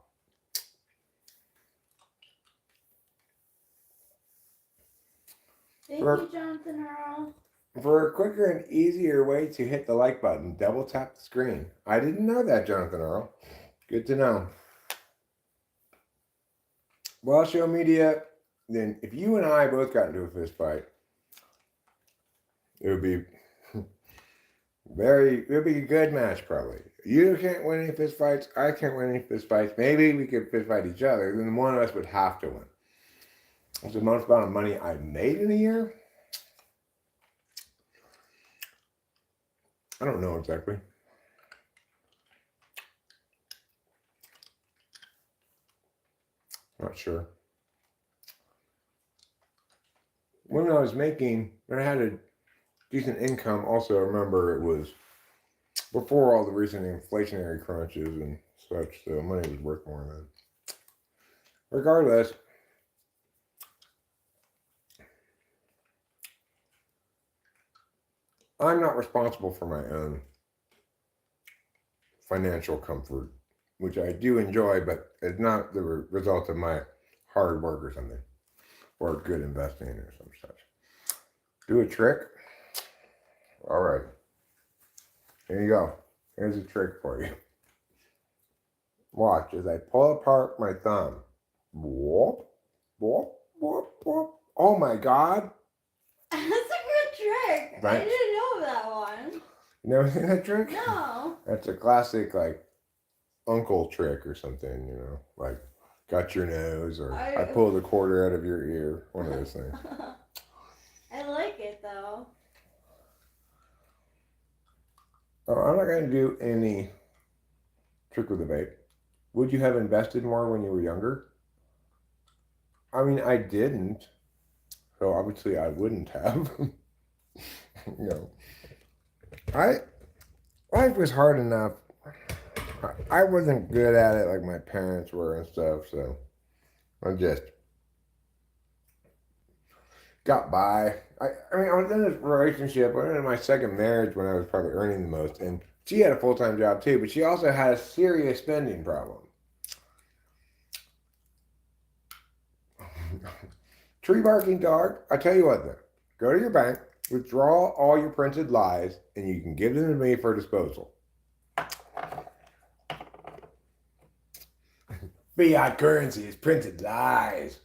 Thank you, Jonathan Earl. For a quicker and easier way to hit the like button, double tap the screen. I didn't know that, Jonathan Earl. Good to know. Well, show media, then if you and I both got into a fist fight, it would be it would be a good match probably. You can't win any fist fights, I can't win any fist fights. Maybe we could fist fight each other, then one of us would have to win. That's the most amount of money I've made in a year? I don't know exactly. Not sure. When I was making, when I had a decent income, also remember it was before all the recent inflationary crunches and such, so money was worth more then. Regardless, I'm not responsible for my own financial comfort, which I do enjoy, but it's not the result of my hard work or something. or good investing or some such. Do a trick. All right. Here you go. Here's a trick for you. Watch as I pull apart my thumb. Whoop, whoop, whoop, whoop. Oh my God. That's a good trick. Right. I didn't know that one. You never seen that trick? No. That's a classic, like, uncle trick or something, you know, like got your nose or I pulled a quarter out of your ear, one of those things. I like it though. Oh, I'm not going to do any trick with a vape. Would you have invested more when you were younger? I mean, I didn't, so obviously I wouldn't have. Life was hard enough. I wasn't good at it like my parents were and stuff, so I just got by. I mean, I was in this relationship, I was in my second marriage when I was probably earning the most, and she had a full-time job too, but she also had a serious spending problem. Tree barking dog, I tell you what then, go to your bank, withdraw all your printed lies, and you can give them to me for disposal. Fiat currency is printed lies.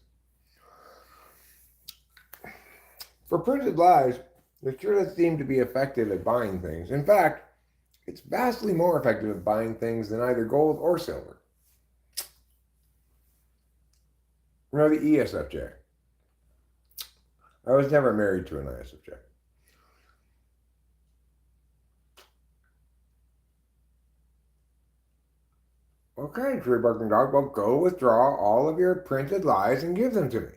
For printed lies, it sure does seem to be effective at buying things. In fact, it's vastly more effective at buying things than either gold or silver. You know, the ESFJ. I was never married to an ISFJ. Okay, tree barking dog, well, go withdraw all of your printed lies and give them to me.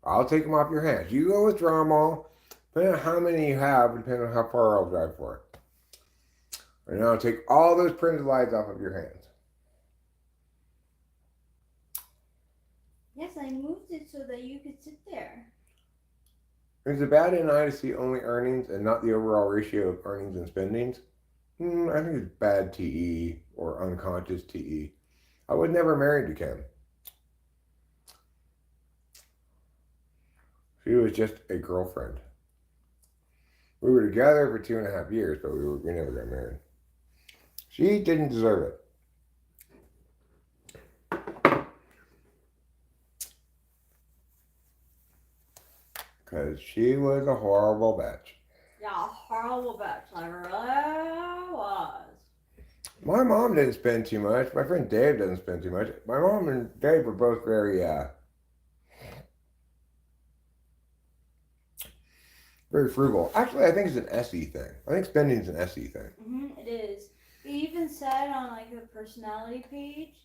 I'll take them off your hands. You go withdraw them all. Depending on how many you have, depending on how far I'll drive for it. And I'll take all those printed lies off of your hands. Yes, I moved it so that you could sit there. Is it bad in I to see only earnings and not the overall ratio of earnings and spendings? I think it's bad TE or unconscious TE. I was never married to Kim. She was just a girlfriend. We were together for 2.5 years, but we never got married. She didn't deserve it. Because she was a horrible bitch. Yeah, horrible bitch. I really was. My mom didn't spend too much. My friend Dave doesn't spend too much. My mom and Dave were both very frugal. Actually, I think it's an SE thing. I think spending is an SE thing. It is. It even said on like the personality page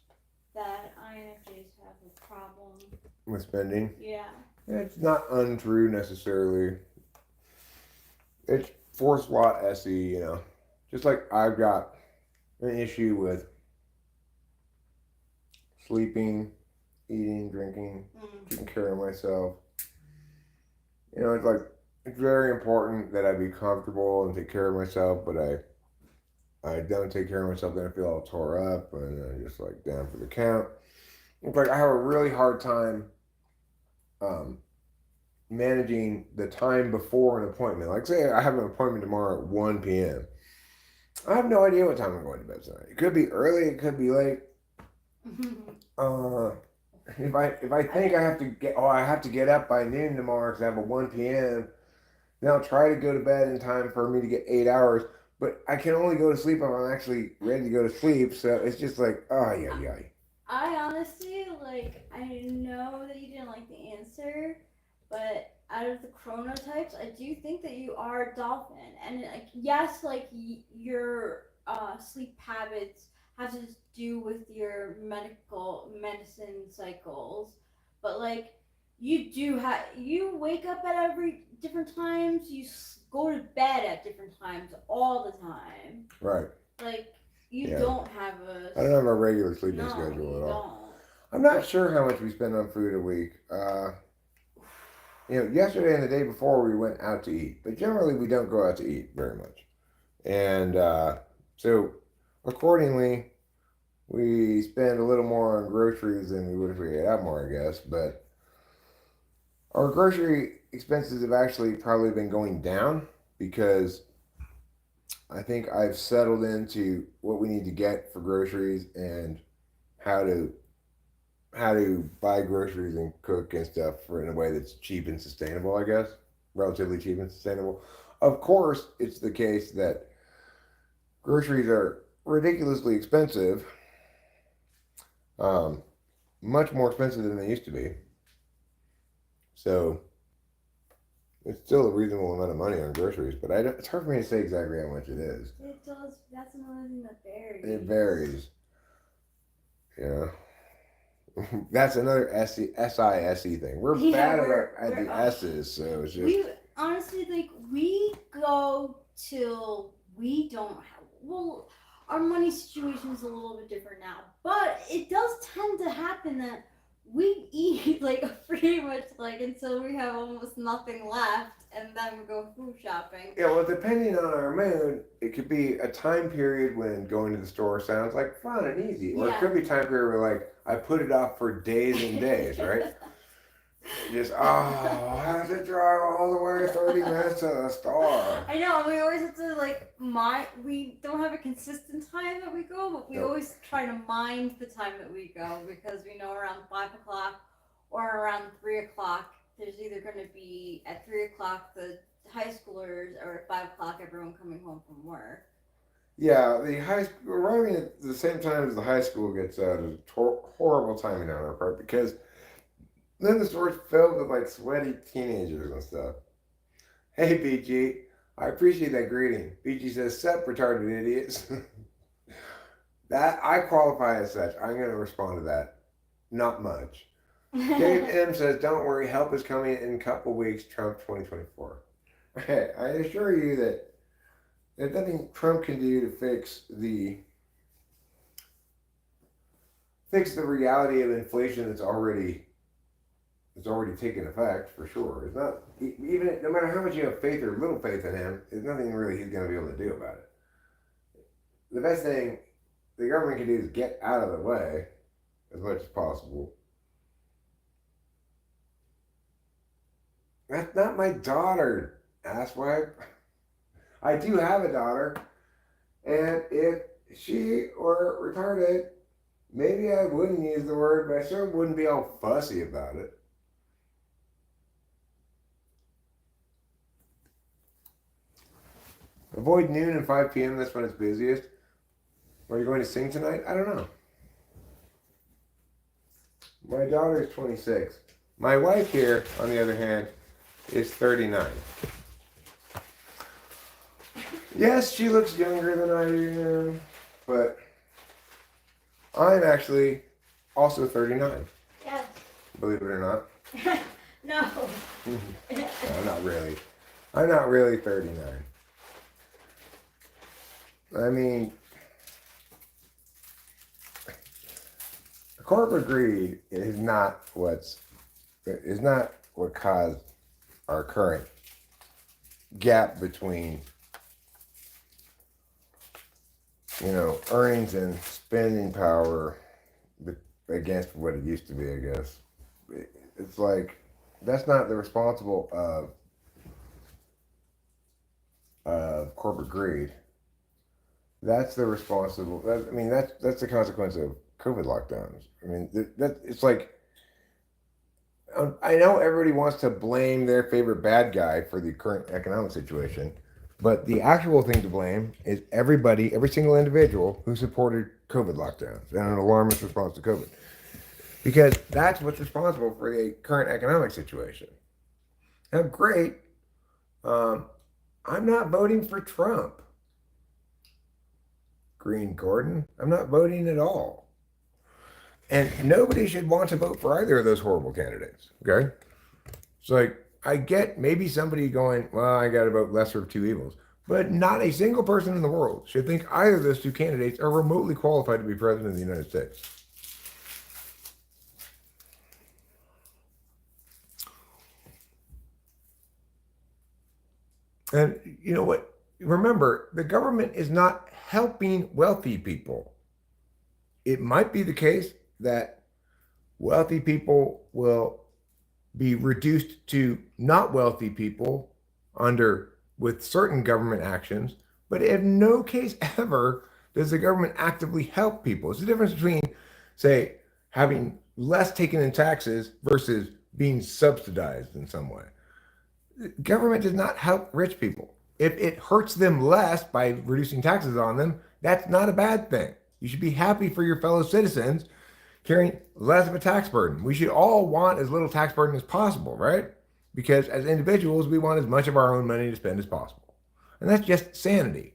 that INFJs have a problem with spending. Yeah. It's not untrue necessarily. It's force lot SE, you know. Just like I've got an issue with sleeping, eating, drinking, taking care of myself. You know, it's like it's very important that I be comfortable and take care of myself, but I don't take care of myself, then I feel all tore up and I'm just like down for the count. It's like I have a really hard time managing the time before an appointment. Like say I have an appointment tomorrow at 1 p.m. I have no idea what time I'm going to bed tonight. It could be early, it could be late. If I think I have to get up by noon tomorrow because I have a 1 p.m., then I'll try to go to bed in time for me to get 8 hours. But I can only go to sleep if I'm actually ready to go to sleep. So it's just like, oh, yeah. I honestly, I know that you didn't like the answer, but out of the chronotypes, I do think that you are a dolphin. And, yes, your sleep habits have to do with your medicine cycles, but, you wake up at every different times, you go to bed at different times all the time. Right. You don't have a... I don't have a regular sleeping schedule at all. Don't. I'm not sure how much we spend on food a week. Yesterday and the day before we went out to eat, but generally we don't go out to eat very much. And so accordingly, we spend a little more on groceries than we would if we ate out more, I guess. But Our grocery expenses have actually probably been going down because I think I've settled into what we need to get for groceries and how to buy groceries and cook and stuff for in a way that's cheap and sustainable, I guess. Relatively cheap and sustainable. Of course, it's the case that groceries are ridiculously expensive, um, much more expensive than they used to be. So it's still a reasonable amount of money on groceries, but it's hard for me to say exactly how much it is. It does. That's another thing that varies. It varies. Yeah. That's another SISE thing. We're bad at the S's, so it's just. We honestly, like, we go till we don't have. Well, our money situation is a little bit different now, but it does tend to happen that we eat like pretty much like until we have almost nothing left, and then we go food shopping. Yeah, well, depending on our mood, it could be a time period when going to the store sounds like fun and easy, or it could be a time period where like I put it off for days and days, right? Just I have to drive all the way 30 minutes to the store. I know, and we always have to like we don't have a consistent time that we go, but we always try to mind the time that we go because we know around 5 o'clock or around 3 o'clock there's either going to be at 3 o'clock the high schoolers or at 5 o'clock everyone coming home from work. Yeah, the high school arriving at the same time as the high school gets out is horrible timing on our part because then the store's filled with like sweaty teenagers and stuff. Hey, BG, I appreciate that greeting. BG says, "Sup, retarded idiots." That I qualify as such. I'm going to respond to that. Not much. Dave M says, "Don't worry, help is coming in a couple weeks. Trump 2024." Okay, I assure you that there's nothing Trump can do to fix the reality of inflation that's already taken effect, for sure. It's not even no matter how much you have faith or little faith in him, there's nothing really he's going to be able to do about it. The best thing the government can do is get out of the way as much as possible. That's not my daughter, asswipe. I do have a daughter, and if she were retarded, maybe I wouldn't use the word, but I sure wouldn't be all fussy about it. Avoid noon and 5 p.m. That's when it's busiest. Are you going to sing tonight? I don't know. My daughter is 26. My wife here, on the other hand, is 39. Yes, she looks younger than I am, but I'm actually also 39. Yes. Believe it or not. No. No, not really. I'm not really 39. I mean, corporate greed is not what caused our current gap between earnings and spending power against what it used to be, I guess. It's like that's not the responsible of corporate greed. That's the responsible. That's the consequence of COVID lockdowns. I mean, it's like I know everybody wants to blame their favorite bad guy for the current economic situation, but the actual thing to blame is everybody, every single individual who supported COVID lockdowns and an alarmist response to COVID, because that's what's responsible for the current economic situation. Now, great. I'm not voting for Trump. Green Gordon. I'm not voting at all. And nobody should want to vote for either of those horrible candidates. Okay? It's like, I get maybe somebody going, well, I got to vote lesser of two evils. But not a single person in the world should think either of those two candidates are remotely qualified to be president of the United States. And you know what? Remember, the government is not helping wealthy people. It might be the case that wealthy people will be reduced to not wealthy people with certain government actions, but in no case ever does the government actively help people. It's the difference between, say, having less taken in taxes versus being subsidized in some way. Government does not help rich people. If it hurts them less by reducing taxes on them, that's not a bad thing. You should be happy for your fellow citizens carrying less of a tax burden. We should all want as little tax burden as possible, right? Because as individuals, we want as much of our own money to spend as possible. And that's just sanity.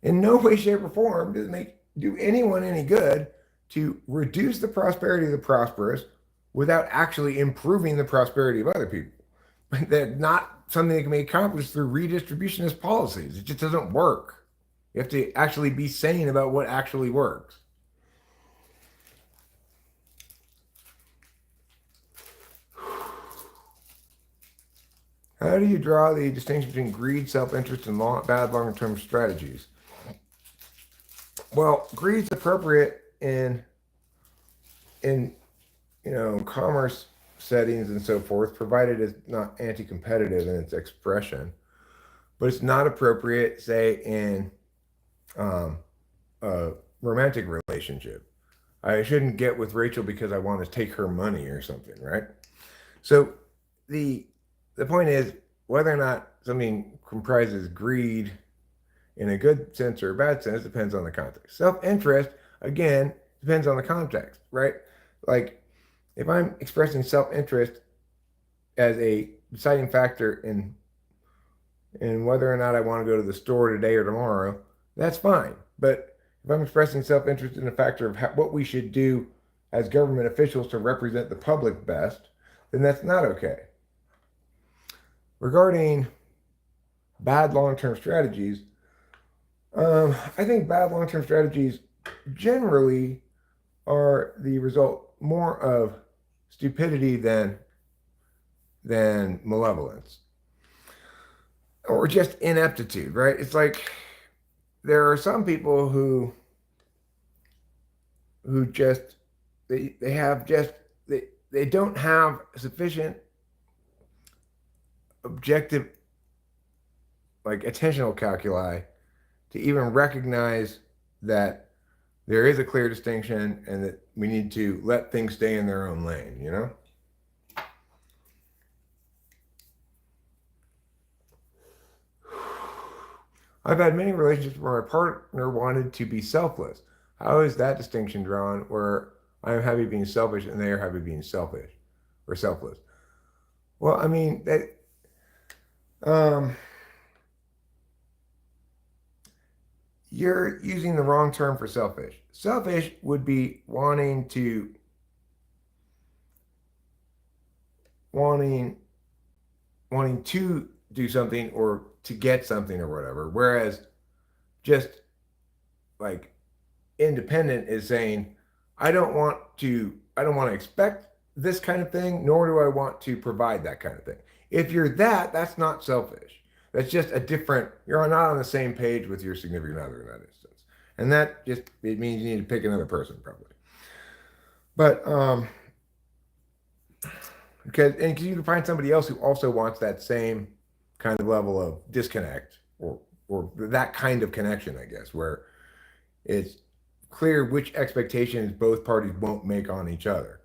In no way, shape, or form does it do anyone any good to reduce the prosperity of the prosperous without actually improving the prosperity of other people. That's not something that can be accomplished through redistributionist policies. It just doesn't work. You have to actually be sane about what actually works. How do you draw the distinction between greed, self-interest, and bad long-term strategies? Well, greed's appropriate in commerce settings and so forth, provided it's not anti-competitive in its expression. But it's not appropriate, say, in a romantic relationship. I shouldn't get with Rachel because I want to take her money or something, right? So the point is, whether or not something comprises greed in a good sense or a bad sense depends on the context. Self-interest, again, depends on the context, right? Like, if I'm expressing self-interest as a deciding factor in whether or not I want to go to the store today or tomorrow, that's fine. But if I'm expressing self-interest in a factor of what we should do as government officials to represent the public best, then that's not okay. Regarding bad long-term strategies, I think bad long-term strategies generally are the result more of stupidity than malevolence, or just ineptitude, right? It's like there are some people who just they don't have sufficient objective, like, attentional calculi to even recognize that there is a clear distinction and that we need to let things stay in their own lane, you know? I've had many relationships where my partner wanted to be selfless. How is that distinction drawn where I am happy being selfish and they are happy being selfish or selfless? Well, I mean, you're using the wrong term for selfish. Selfish would be wanting to do something or to get something or whatever, whereas just like independent is saying I don't want to expect this kind of thing, nor do I want to provide that kind of thing. If you're that's not selfish. That's just you're not on the same page with your significant other in that instance. And that just, it means you need to pick another person probably. But because you can find somebody else who also wants that same kind of level of disconnect or that kind of connection, I guess, where it's clear which expectations both parties won't make on each other,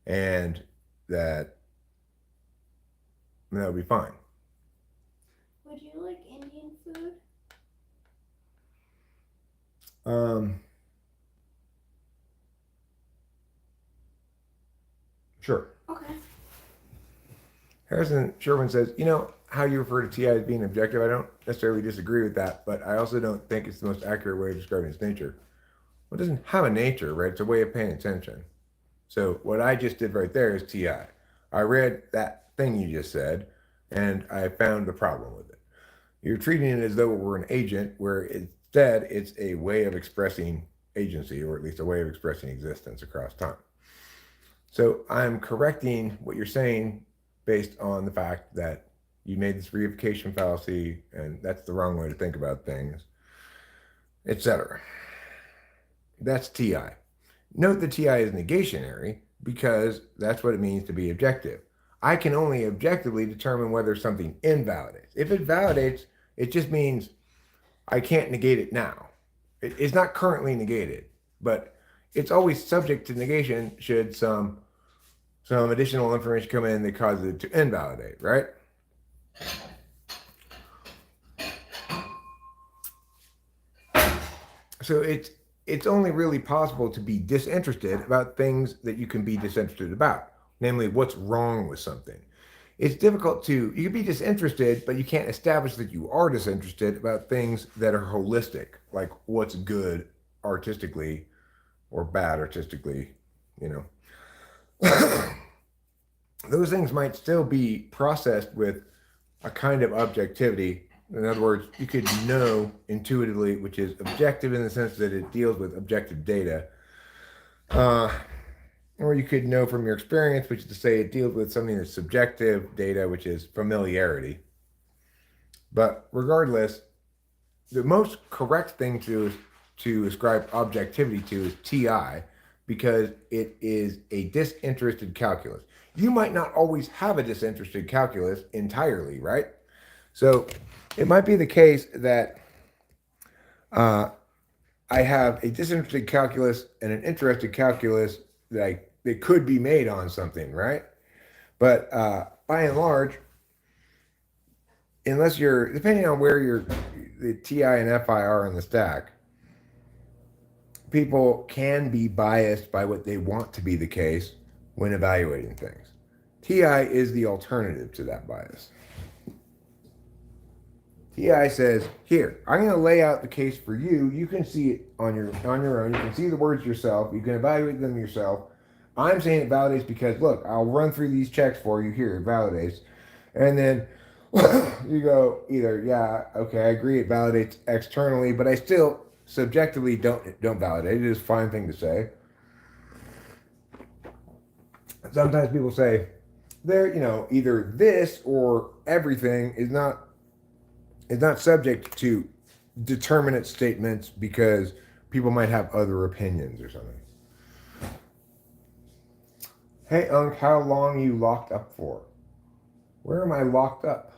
and that'll be fine. Would you like Indian food? Sure. Okay. Harrison Sherwin says, how you refer to TI as being objective, I don't necessarily disagree with that, but I also don't think it's the most accurate way of describing its nature. Well, it doesn't have a nature, right? It's a way of paying attention. So what I just did right there is TI. I read that thing you just said, and I found the problem with it. You're treating it as though it were an agent, where instead it's a way of expressing agency, or at least a way of expressing existence across time. So I'm correcting what you're saying based on the fact that you made this reification fallacy, and that's the wrong way to think about things, etc. That's TI. Note that TI is negationary because that's what it means to be objective. I can only objectively determine whether something invalidates. If it validates, it just means I can't negate it now. It's not currently negated, but it's always subject to negation should some additional information come in that causes it to invalidate, right? So it's only really possible to be disinterested about things that you can be disinterested about, namely what's wrong with something. It's difficult to, you can be disinterested, but you can't establish that you are disinterested about things that are holistic, like what's good artistically or bad artistically, you know. Those things might still be processed with a kind of objectivity. In other words, you could know intuitively, which is objective in the sense that it deals with objective data. Or you could know from your experience, which is to say it deals with something that's subjective data, which is familiarity. But regardless, the most correct thing to ascribe objectivity to is TI, because it is a disinterested calculus. You might not always have a disinterested calculus entirely, right? So it might be the case that I have a disinterested calculus and an interested calculus that could be made on something, right? But by and large, unless you're, depending on where the TI and FI are in the stack, people can be biased by what they want to be the case when evaluating things. TI is the alternative to that bias. TI says, here, I'm going to lay out the case for you. You can see it on your own. You can see the words yourself. You can evaluate them yourself. I'm saying it validates because, look, I'll run through these checks for you. Here, it validates. And then you go either, yeah, okay, I agree it validates externally, but I still subjectively don't validate it. It is a fine thing to say. Sometimes people say, either this or everything is not subject to determinate statements because people might have other opinions or something. Hey, Unc, how long are you locked up for? Where am I locked up?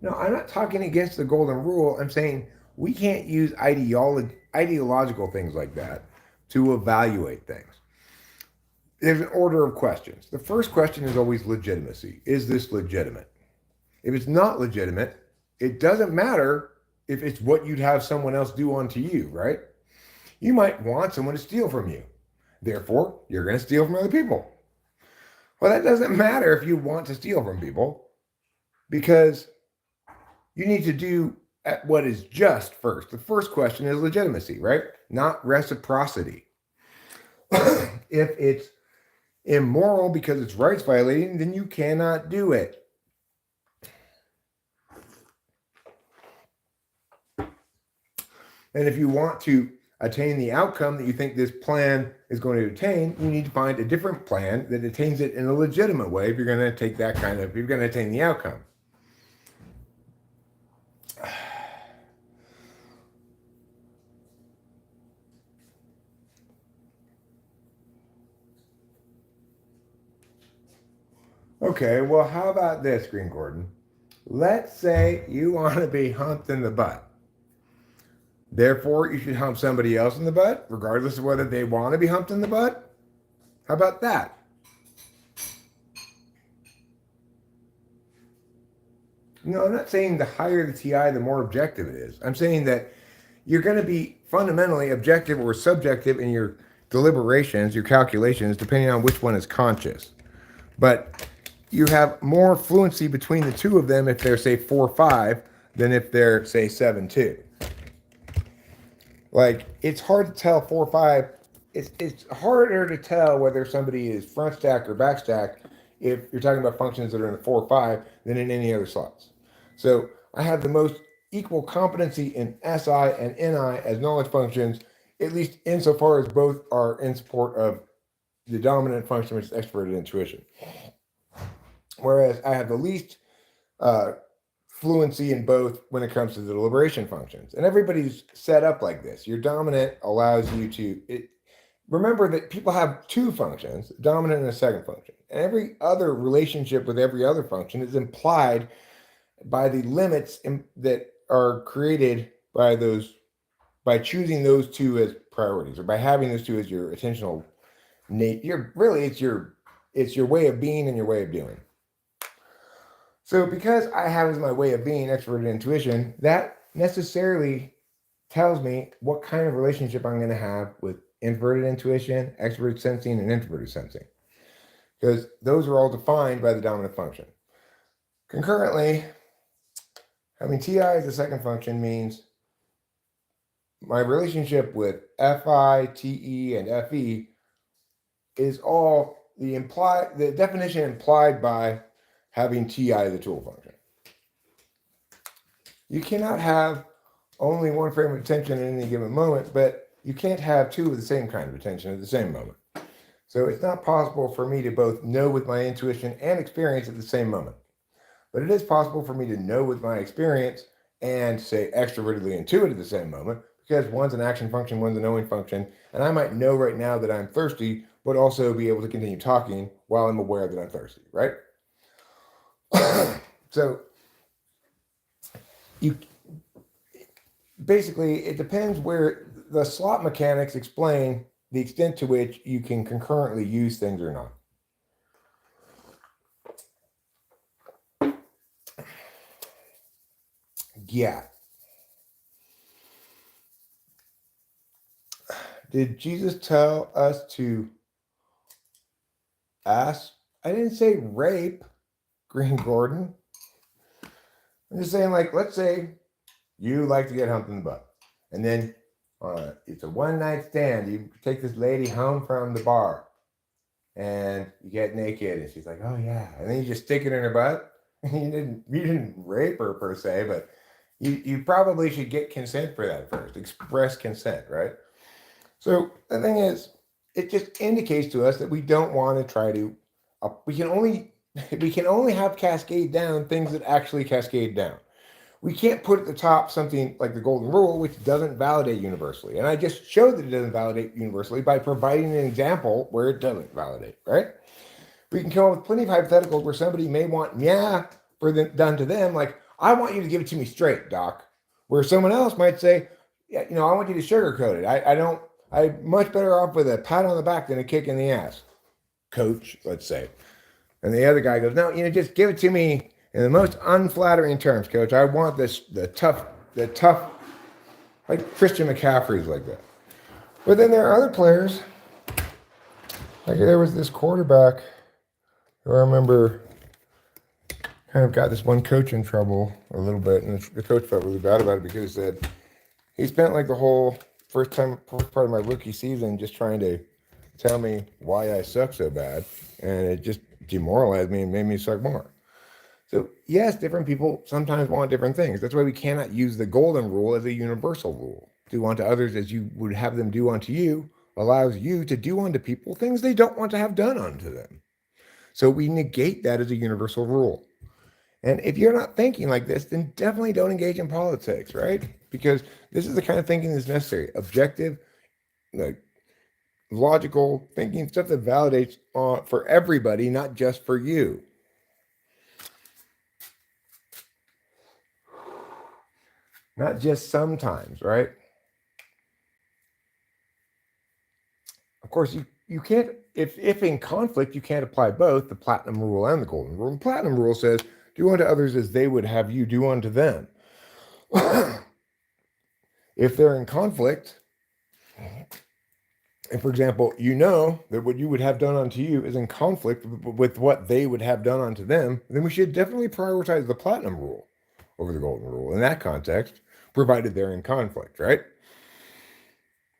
No, I'm not talking against the golden rule. I'm saying we can't use ideological things like that to evaluate things. There's an order of questions. The first question is always legitimacy. Is this legitimate? If it's not legitimate, it doesn't matter if it's what you'd have someone else do unto you, right? You might want someone to steal from you. Therefore, you're going to steal from other people. Well, that doesn't matter if you want to steal from people, because you need to do what is just first. The first question is legitimacy, right? Not reciprocity. If it's immoral because it's rights violating, then you cannot do it. And if you want to attain the outcome that you think this plan is going to attain, you need to find a different plan that attains it in a legitimate way if you're going to take that kind of, if you're going to attain the outcome. Okay, well, how about this, Green Gordon? Let's say you want to be humped in the butt. Therefore, you should hump somebody else in the butt, regardless of whether they want to be humped in the butt. How about that? No, I'm not saying the higher the TI, the more objective it is. I'm saying that you're going to be fundamentally objective or subjective in your deliberations, your calculations, depending on which one is conscious. But you have more fluency between the two of them if they're, say, 4-5 than if they're, say, 7-2. Like, it's hard to tell 4-5. It's harder to tell whether somebody is front stack or back stack if you're talking about functions that are in the 4-5 than in any other slots. So I have the most equal competency in SI and NI as knowledge functions, at least insofar as both are in support of the dominant function, which is extroverted intuition. Whereas I have the least fluency in both when it comes to the deliberation functions. And everybody's set up like this. Your dominant allows you to... remember that people have two functions, dominant and a second function. And every other relationship with every other function is implied by the limits that are created by choosing those two as priorities, or by having those two as your attentional it's your way of being and your way of doing. So because I have as my way of being extroverted intuition, that necessarily tells me what kind of relationship I'm going to have with introverted intuition, extroverted sensing, and introverted sensing, because those are all defined by the dominant function. Concurrently, having TI as the second function means my relationship with FI, TE, and FE is all the definition implied by having TI the tool function. You cannot have only one frame of attention at any given moment, but you can't have two of the same kind of attention at the same moment. So it's not possible for me to both know with my intuition and experience at the same moment. But it is possible for me to know with my experience and say extrovertedly intuit at the same moment, because one's an action function, one's a knowing function, and I might know right now that I'm thirsty, but also be able to continue talking while I'm aware that I'm thirsty, right? So basically, it depends where the slot mechanics explain the extent to which you can concurrently use things or not. Yeah. Did Jesus tell us to ask? I didn't say rape Green Gordon. I'm just saying, like, let's say you like to get humped in the butt, and then it's a one-night stand. You take this lady home from the bar, and you get naked, and she's like, "Oh yeah," and then you just stick it in her butt. You didn't rape her per se, but you probably should get consent for that first. Express consent, right? So the thing is, it just indicates to us that we don't want to try to. We can only have cascade down things that actually cascade down. We can't put at the top something like the golden rule, which doesn't validate universally. And I just showed that it doesn't validate universally by providing an example where it doesn't validate, right? We can come up with plenty of hypotheticals where somebody may want Myah done to them, like, I want you to give it to me straight, doc. Where someone else might say, yeah, I want you to sugarcoat it. I'm much better off with a pat on the back than a kick in the ass, coach, let's say. And the other guy goes, no, just give it to me in the most unflattering terms, coach. I want the tough, like Christian McCaffrey's like that. But then there are other players. Like there was this quarterback who I remember kind of got this one coach in trouble a little bit, and the coach felt really bad about it because he said he spent like the whole first part of my rookie season just trying to tell me why I suck so bad, and it just demoralized me and made me suck more. So yes, different people sometimes want different things. That's why we cannot use the golden rule as a universal rule. Do unto others as you would have them do unto you allows you to do unto people things they don't want to have done unto them. So we negate that as a universal rule. And if you're not thinking like this, then definitely don't engage in politics, right? Because this is the kind of thinking that's necessary. Objective, like logical thinking, stuff that validates for everybody, not just for you. Not just sometimes, right? Of course, you can't, if in conflict, you can't apply both the platinum rule and the golden rule. The platinum rule says, do unto others as they would have you do unto them. If they're in conflict, and for example, that what you would have done unto you is in conflict with what they would have done unto them, then we should definitely prioritize the platinum rule over the golden rule in that context, provided they're in conflict, right?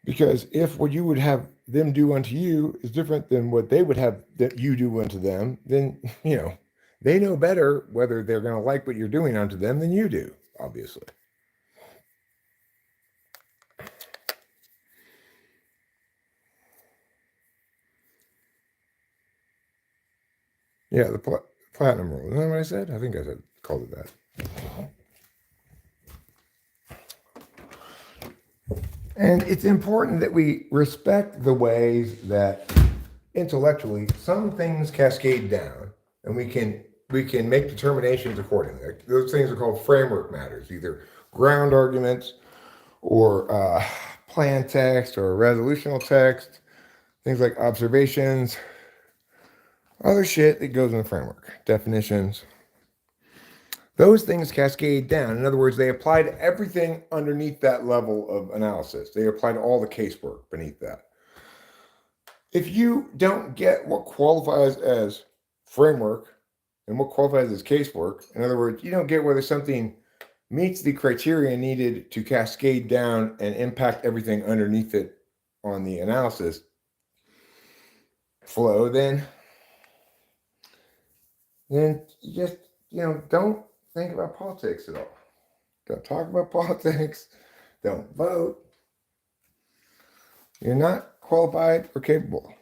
Because if what you would have them do unto you is different than what they would have that you do unto them, then, they know better whether they're going to like what you're doing unto them than you do, obviously. Yeah, the platinum rule. Isn't that what I said? I think I called it that. And it's important that we respect the ways that intellectually, some things cascade down, and we can make determinations accordingly. Like, those things are called framework matters, either ground arguments or plan text or resolutional text, things like observations, other shit that goes in the framework, definitions. Those things cascade down. In other words, they apply to everything underneath that level of analysis. They apply to all the casework beneath that. If you don't get what qualifies as framework and what qualifies as casework, in other words, you don't get whether something meets the criteria needed to cascade down and impact everything underneath it on the analysis flow, then you just, don't think about politics at all. Don't talk about politics. Don't vote. You're not qualified or capable.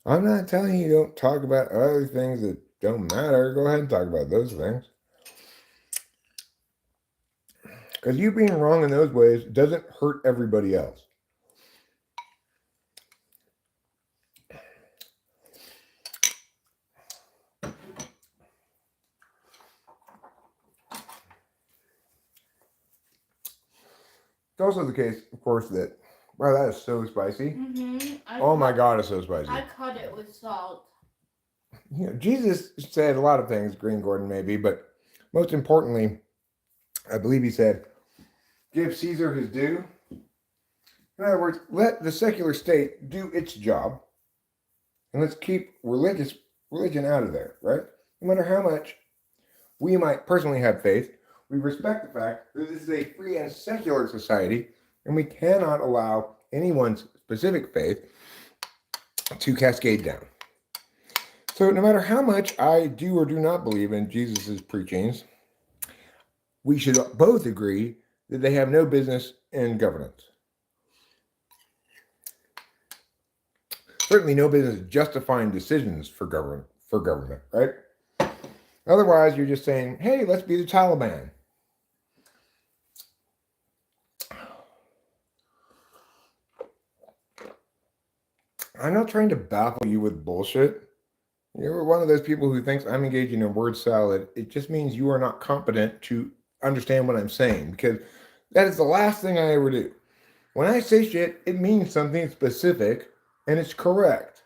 I'm not telling you don't talk about other things that don't matter. Go ahead and talk about those things. Because you being wrong in those ways doesn't hurt everybody else. It's also the case, of course, that, wow, that is so spicy. Oh my God, it's so spicy. I cut it with salt. Jesus said a lot of things, Green Gordon maybe, but most importantly, I believe he said, give Caesar his due. In other words, let the secular state do its job, and let's keep religion out of there, right? No matter how much we might personally have faith, we respect the fact that this is a free and secular society, and we cannot allow anyone's specific faith to cascade down. So no matter how much I do or do not believe in Jesus' preachings, we should both agree that they have no business in governance. Certainly no business justifying decisions for government, right? Otherwise, you're just saying, hey, let's be the Taliban. I'm not trying to baffle you with bullshit. You're one of those people who thinks I'm engaging in word salad. It just means you are not competent to understand what I'm saying, because that is the last thing I ever do. When I say shit, it means something specific and it's correct.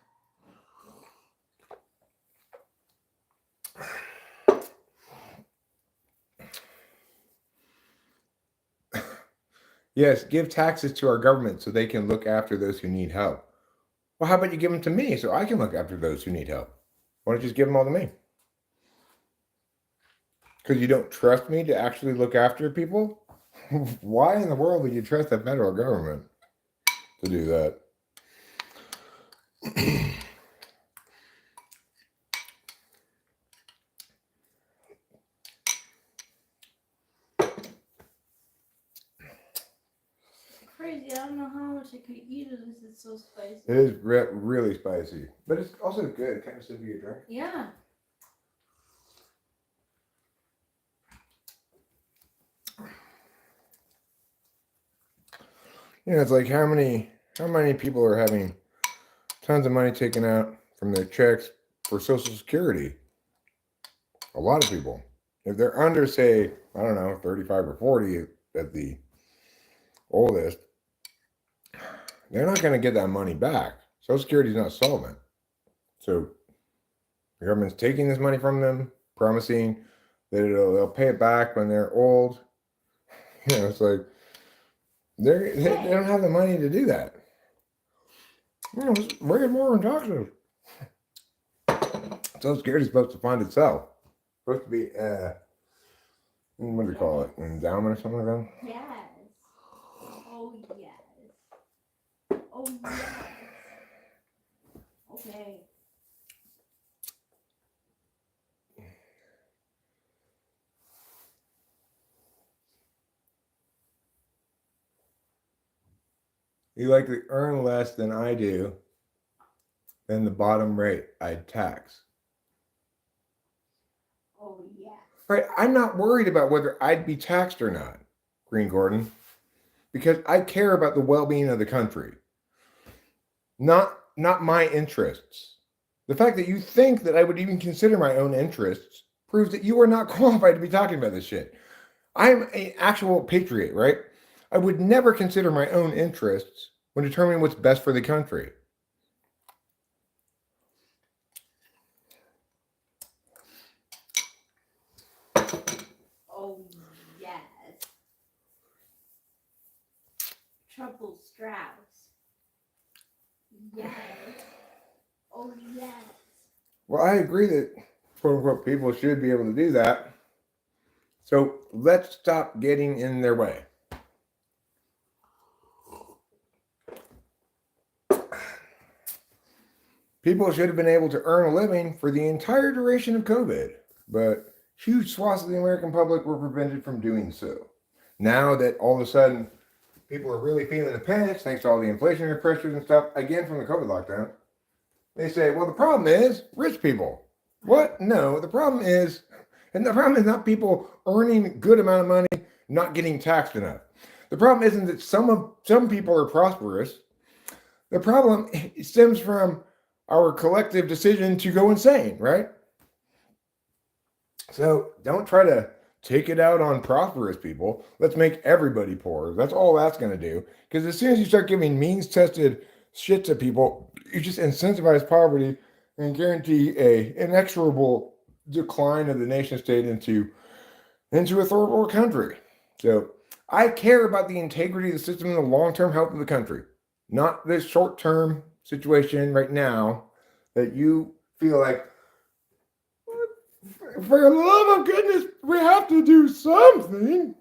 Yes, give taxes to our government so they can look after those who need help. Well, how about you give them to me so I can look after those who need help? Why don't you just give them all to me? Because you don't trust me to actually look after people? Why in the world would you trust the federal government to do that? Crazy. I don't know how much I could eat of this. It's so spicy. It is really spicy, but it's also good. Kind of sip of your drink. Yeah. It's like how many people are having tons of money taken out from their checks for Social Security? A lot of people. If they're under, say, I don't know, 35 or 40 at the oldest, they're not going to get that money back. Social Security is not solvent. So the government's taking this money from them, promising that they'll pay it back when they're old. It's like they don't have the money to do that. It's way more in taxes. Social Security is supposed to fund itself. Supposed to be, what do you call it? An endowment or something like that? Yes. Oh, yes. Oh, yes. Okay. You likely earn less than I do, then the bottom rate I'd tax. Oh, yeah. Right, I'm not worried about whether I'd be taxed or not, Green Gordon, because I care about the well-being of the country. not my interests. The fact that you think that I would even consider my own interests proves that you are not qualified to be talking about this shit. I'm an actual patriot, right? I would never consider my own interests when determining what's best for the country. Oh, yes. Trouble Strauss. Yes. Oh, yes. Well, I agree that quote unquote people should be able to do that. So let's stop getting in their way. People should have been able to earn a living for the entire duration of COVID, but huge swaths of the American public were prevented from doing so. Now that all of a sudden people are really feeling the pinch, thanks to all the inflationary pressures and stuff, again from the COVID lockdown, they say, well, the problem is rich people. What? No, the problem is not people earning a good amount of money, not getting taxed enough. The problem isn't that some people are prosperous. The problem stems from our collective decision to go insane, right? So don't try to take it out on prosperous people. Let's make everybody poor. That's all that's going to do. Because as soon as you start giving means-tested shit to people, you just incentivize poverty and guarantee a inexorable decline of the nation state into a third world country. So I care about the integrity of the system and the long-term health of the country, not this short-term situation right now that you feel like, for the love of goodness, we have to do something.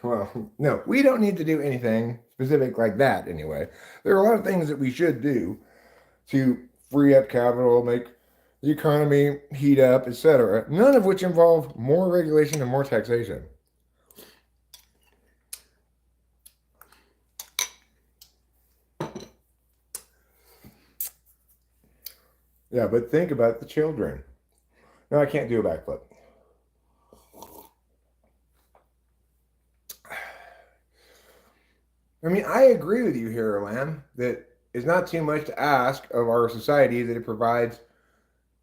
Well, no, we don't need to do anything specific like that anyway. There are a lot of things that we should do to free up capital, make the economy heat up, etc., none of which involve more regulation and more taxation. Yeah, but think about the children. No, I can't do a backflip. I mean, I agree with you here, Lamb, that it's not too much to ask of our society that it provides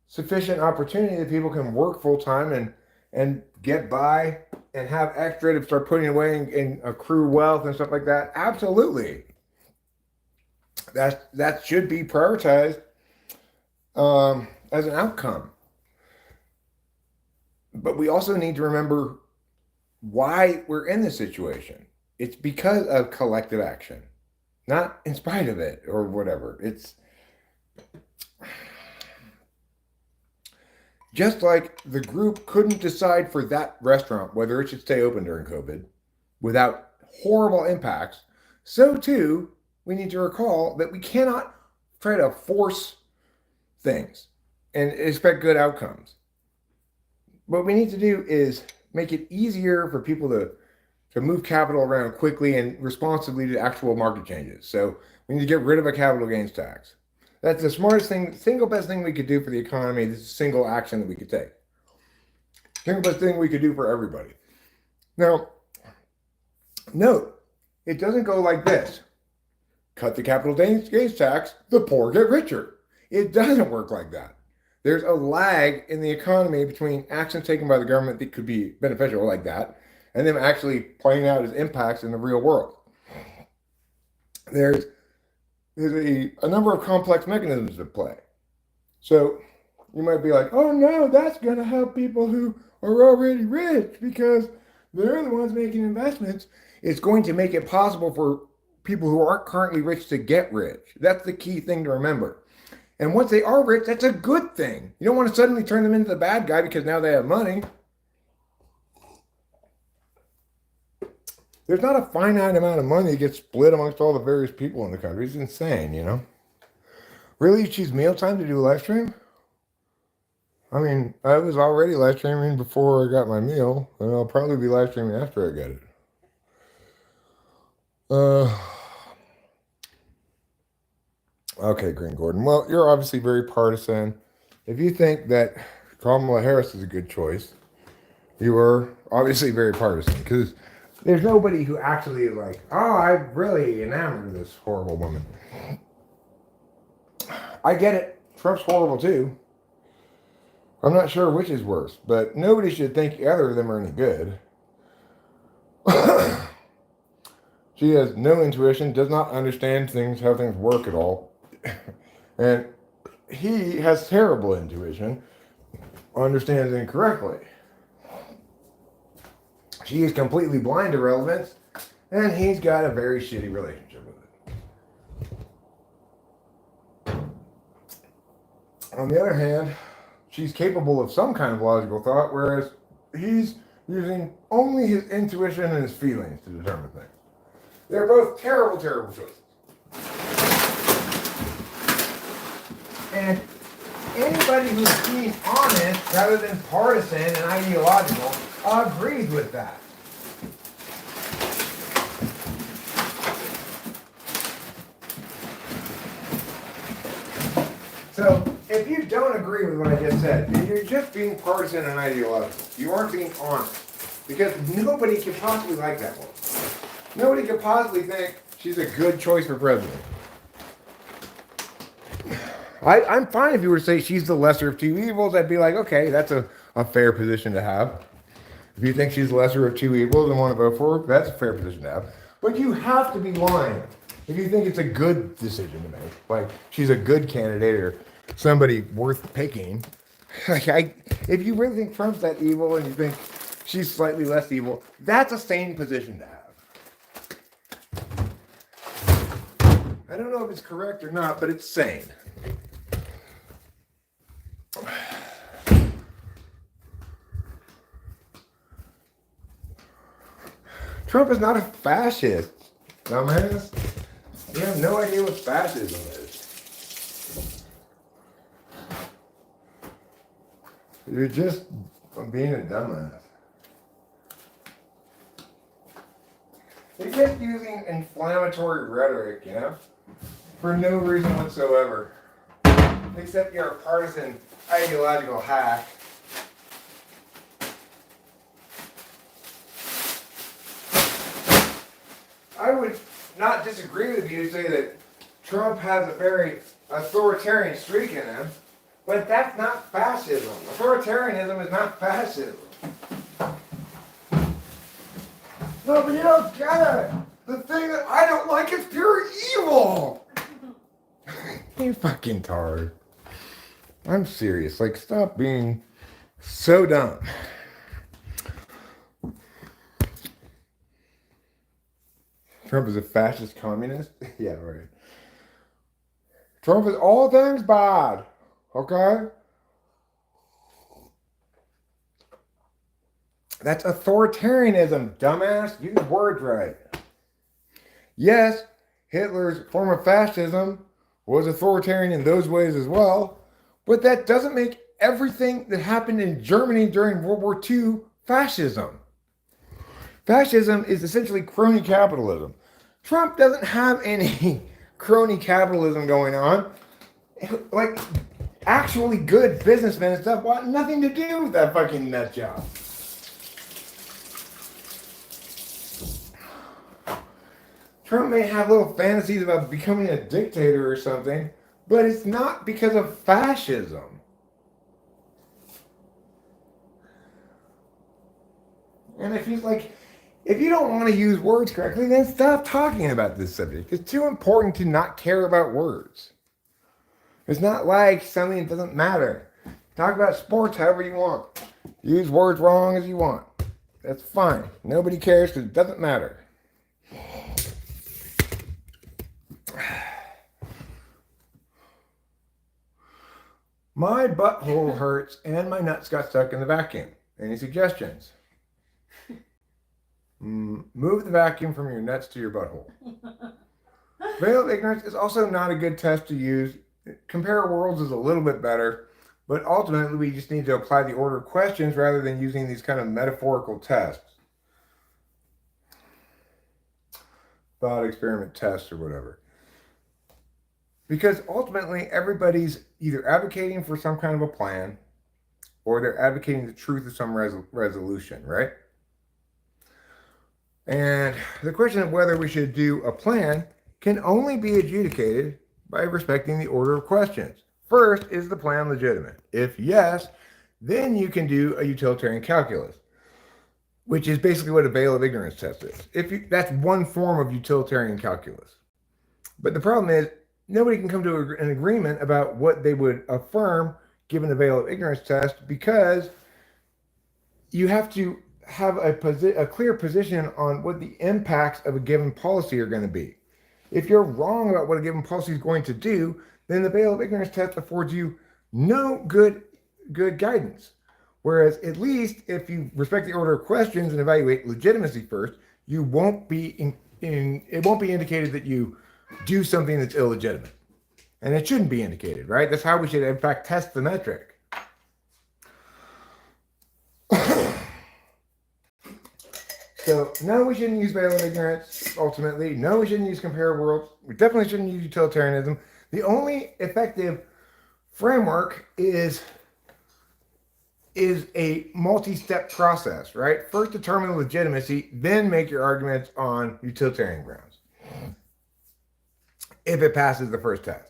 sufficient opportunity that people can work full time and get by and have extra to start putting away and accrue wealth and stuff like that. Absolutely. That should be prioritized as an outcome. But we also need to remember why we're in this situation. It's because of collective action, not in spite of it or whatever. It's just like the group couldn't decide for that restaurant whether it should stay open during COVID without horrible impacts. So too, we need to recall that we cannot try to force things and expect good outcomes. What we need to do is make it easier for people to move capital around quickly and responsibly to actual market changes. So we need to get rid of a capital gains tax. That's the smartest thing, single best thing we could do for the economy. This is a single action that we could take. Single best thing we could do for everybody. Now, note, it doesn't go like this. Cut the capital gains tax, the poor get richer. It doesn't work like that. There's a lag in the economy between actions taken by the government that could be beneficial like that and them actually playing out as impacts in the real world. There's a number of complex mechanisms at play. So you might be like, oh no, that's going to help people who are already rich because they're the ones making investments. It's going to make it possible for people who aren't currently rich to get rich. That's the key thing to remember. And once they are rich, that's a good thing. You don't want to suddenly turn them into the bad guy because now they have money. There's not a finite amount of money that gets split amongst all the various people in the country. It's insane, you know? Really, you choose mealtime to do a live stream? I mean, I was already live streaming before I got my meal, and I'll probably be live streaming after I get it. Okay, Green Gordon. Well, you're obviously very partisan. If you think that Kamala Harris is a good choice, you are obviously very partisan because there's nobody who actually is like, oh, I'm really enamored of this horrible woman. I get it. Trump's horrible too. I'm not sure which is worse, but nobody should think either of them are any good. She has no intuition, does not understand things, how things work at all. And he has terrible intuition, understands incorrectly. She is completely blind to relevance, and he's got a very shitty relationship with it. On the other hand, she's capable of some kind of logical thought, whereas he's using only his intuition and his feelings to determine things. They're both terrible, terrible choices. And anybody who's being honest rather than partisan and ideological agrees with that. So, if you don't agree with what I just said, then you're just being partisan and ideological. You aren't being honest. Because nobody can possibly like that woman. Nobody could possibly think she's a good choice for president. I'm fine if you were to say she's the lesser of two evils. I'd be like, okay, that's a fair position to have. If you think she's the lesser of two evils and want to vote for her, that's a fair position to have. But you have to be lying if you think it's a good decision to make. Like, she's a good candidate or somebody worth picking. If you really think Trump's that evil and you think she's slightly less evil, that's a sane position to have. I don't know if it's correct or not, but it's sane. Trump is not a fascist, dumbass. You have no idea what fascism is. You're just being a dumbass. You're just using inflammatory rhetoric, you know, for no reason whatsoever. Except you're a partisan ideological hack. I would not disagree with you to say that Trump has a very authoritarian streak in him, but that's not fascism. Authoritarianism is not fascism. No, but you don't get it. The thing that I don't like is pure evil. You fucking tard. I'm serious. Like, stop being so dumb. Trump is a fascist communist? Yeah, right. Trump is all things bad. Okay? That's authoritarianism, dumbass. Use words right. Yes, Hitler's form of fascism was authoritarian in those ways as well, but that doesn't make everything that happened in Germany during World War II fascism. Fascism is essentially crony capitalism. Trump doesn't have any crony capitalism going on. Like, actually good businessmen and stuff want nothing to do with that fucking nut job. Trump may have little fantasies about becoming a dictator or something, but it's not because of fascism. And if he's like, if you don't want to use words correctly, then stop talking about this subject. It's too important to not care about words. It's not like something that doesn't matter. Talk about sports however you want. Use words wrong as you want. That's fine. Nobody cares because it doesn't matter. My butthole hurts and my nuts got stuck in the vacuum. Any suggestions? Move the vacuum from your nuts to your butthole. Veiled ignorance is also not a good test to use. Compare worlds is a little bit better, but ultimately we just need to apply the order of questions rather than using these kind of metaphorical tests. Thought experiment tests or whatever. Because ultimately everybody's either advocating for some kind of a plan or they're advocating the truth of some resolution, right? And the question of whether we should do a plan can only be adjudicated by respecting the order of questions. First, is the plan legitimate? If yes, then you can do a utilitarian calculus, which is basically what a veil of ignorance test is. That's one form of utilitarian calculus. But the problem is, nobody can come to an agreement about what they would affirm given the veil of ignorance test, because you have to have a clear position on what the impacts of a given policy are going to be. If you're wrong about what a given policy is going to do, then the veil of ignorance test affords you no good guidance. Whereas at least if you respect the order of questions and evaluate legitimacy first, you won't be it won't be indicated that you do something that's illegitimate. And it shouldn't be indicated, right? That's how we should, in fact, test the metric. So, no, we shouldn't use veil of ignorance, ultimately. No, we shouldn't use compare worlds. We definitely shouldn't use utilitarianism. The only effective framework is a multi-step process, right? First determine legitimacy, then make your arguments on utilitarian grounds, if it passes the first test.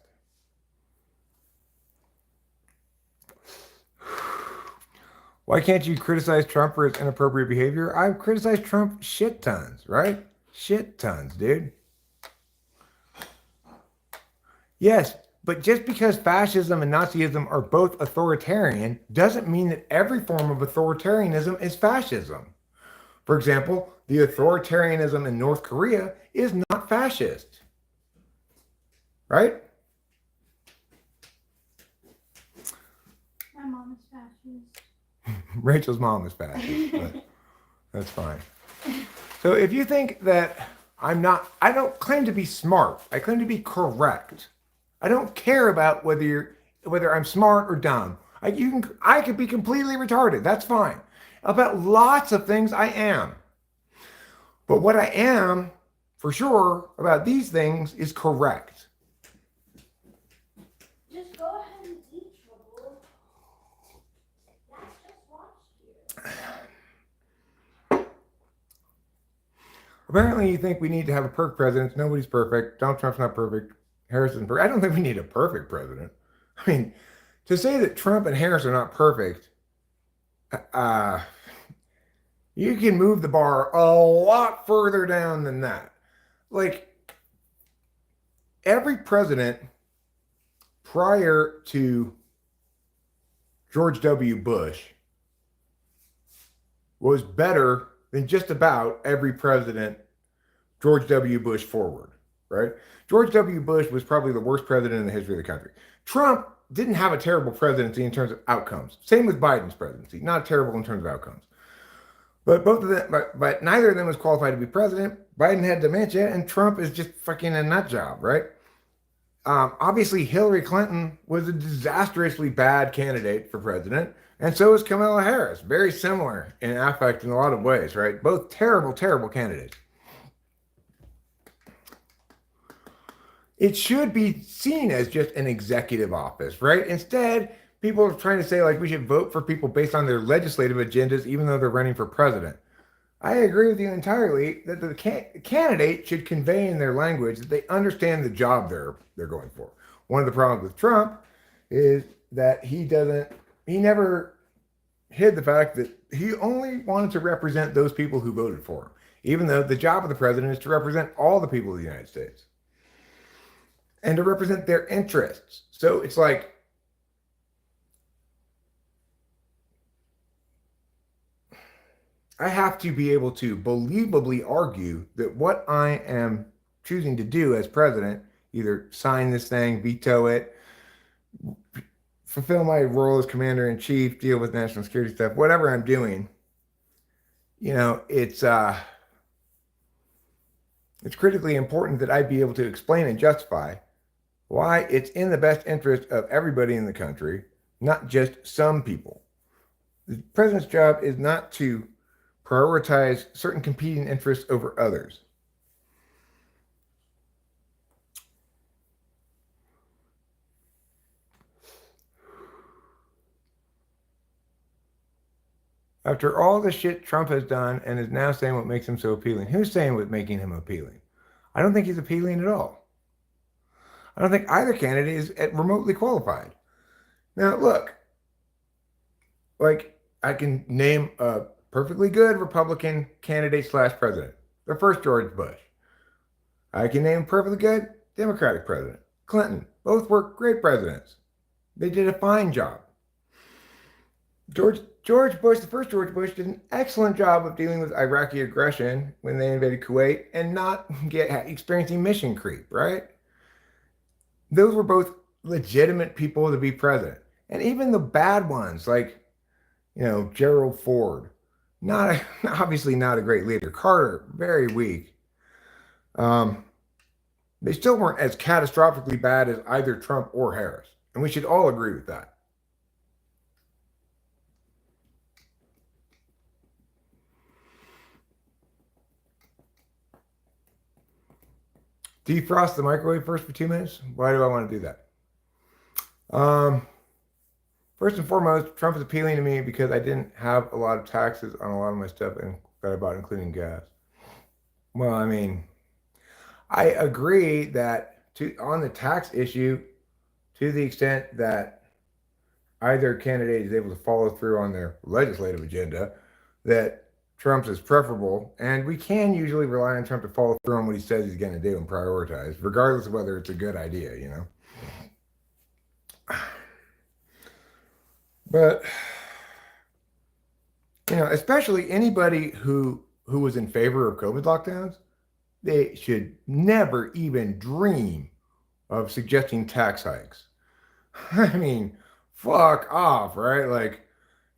Why can't you criticize Trump for his inappropriate behavior? I've criticized Trump shit tons, right? Shit tons, dude. Yes, but just because fascism and Nazism are both authoritarian doesn't mean that every form of authoritarianism is fascism. For example, the authoritarianism in North Korea is not fascist, right? My mom is fascist. Rachel's mom is fascist, but that's fine. So if you think that I don't claim to be smart. I claim to be correct. I don't care about whether I'm smart or dumb. I could be completely retarded. That's fine. About lots of things I am. But what I am, for sure, about these things is correct. Just go ahead and eat, Trouble. That's just watched you. Apparently you think we need to have a perfect president. Nobody's perfect. Donald Trump's not perfect. Harris isn't perfect. I don't think we need a perfect president. I mean, to say that Trump and Harris are not perfect, you can move the bar a lot further down than that. Like, every president prior to George W. Bush was better than just about every president George W. Bush forward, right? George W. Bush was probably the worst president in the history of the country. Trump didn't have a terrible presidency in terms of outcomes. Same with Biden's presidency, not terrible in terms of outcomes. But both of them, but neither of them was qualified to be president. Biden had dementia, and Trump is just fucking a nut job, right? Obviously, Hillary Clinton was a disastrously bad candidate for president, and so is Kamala Harris. Very similar in affect in a lot of ways, right? Both terrible, terrible candidates. It should be seen as just an executive office, right? Instead, people are trying to say, like, we should vote for people based on their legislative agendas, even though they're running for president. I agree with you entirely that the candidate should convey in their language that they understand the job they're going for. One of the problems with Trump is that he never hid the fact that he only wanted to represent those people who voted for him, even though the job of the president is to represent all the people of the United States and to represent their interests. So it's like, I have to be able to believably argue that what I am choosing to do as president, either sign this thing, veto it, fulfill my role as commander-in-chief, deal with national security stuff, whatever I'm doing, it's critically important that I be able to explain and justify why it's in the best interest of everybody in the country, not just some people. The president's job is not to prioritize certain competing interests over others. After all the shit Trump has done and is now saying what makes him so appealing, who's saying what's making him appealing? I don't think he's appealing at all. I don't think either candidate is remotely qualified. Now, look, like I can name a perfectly good Republican candidate slash president. The first George Bush. I can name a perfectly good Democratic president. Clinton. Both were great presidents. They did a fine job. George Bush, the first George Bush, did an excellent job of dealing with Iraqi aggression when they invaded Kuwait and not experiencing mission creep, right? Those were both legitimate people to be president. And even the bad ones, like, Gerald Ford, obviously not a great leader. Carter, very weak. They still weren't as catastrophically bad as either Trump or Harris. And we should all agree with that. Defrost the microwave first for 2 minutes? Why do I want to do that? First and foremost, Trump is appealing to me because I didn't have a lot of taxes on a lot of my stuff that I bought, including gas. Well, I mean, I agree that on the tax issue, to the extent that either candidate is able to follow through on their legislative agenda, that Trump's is preferable, and we can usually rely on Trump to follow through on what he says he's going to do and prioritize, regardless of whether it's a good idea, But, especially anybody who was in favor of COVID lockdowns, they should never even dream of suggesting tax hikes. I mean, fuck off, right? Like,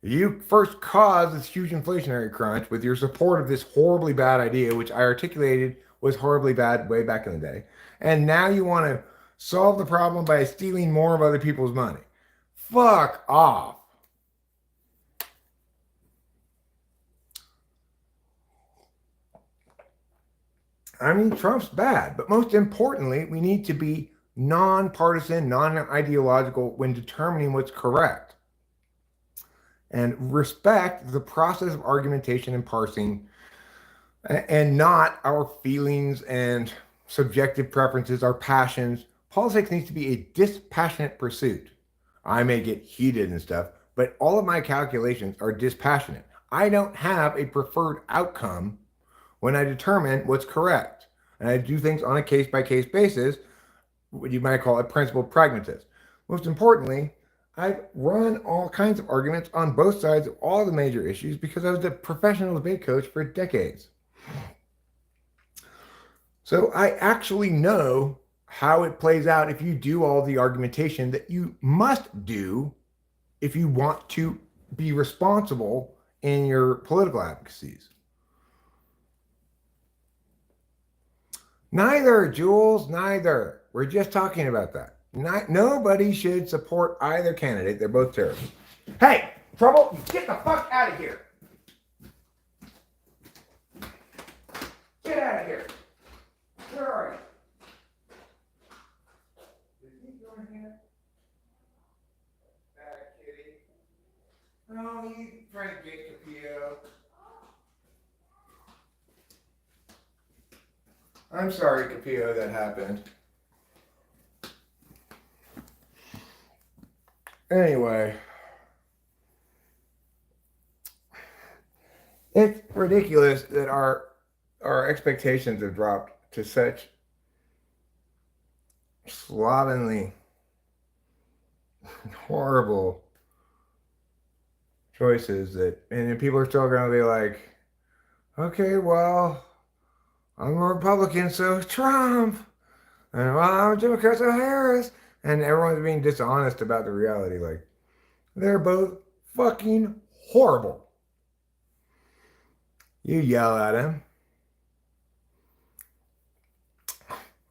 you first caused this huge inflationary crunch with your support of this horribly bad idea, which I articulated was horribly bad way back in the day. And now you want to solve the problem by stealing more of other people's money. Fuck off. I mean, Trump's bad, but most importantly, we need to be nonpartisan, non-ideological when determining what's correct. And respect the process of argumentation and parsing, and not our feelings and subjective preferences, our passions. Politics needs to be a dispassionate pursuit. I may get heated and stuff, but all of my calculations are dispassionate. I don't have a preferred outcome when I determine what's correct. And I do things on a case-by-case basis, what you might call a principled pragmatist. Most importantly, I've run all kinds of arguments on both sides of all the major issues because I was a professional debate coach for decades. So I actually know how it plays out if you do all the argumentation that you must do if you want to be responsible in your political advocacies. Neither, Jules, neither. We're just talking about that. Nobody should support either candidate. They're both terrible. Hey, Trouble, get the fuck out of here. Get out of here. Where are you? Is he going here? Bad kitty. Oh, you trying to get Capio. I'm sorry, Capio, that happened. Anyway, it's ridiculous that our expectations have dropped to such slovenly, horrible choices and people are still going to be like, okay, well, I'm a Republican, so Trump. And well, I'm a Democrat, so Harris. And everyone's being dishonest about the reality. Like, they're both fucking horrible. You yell at him.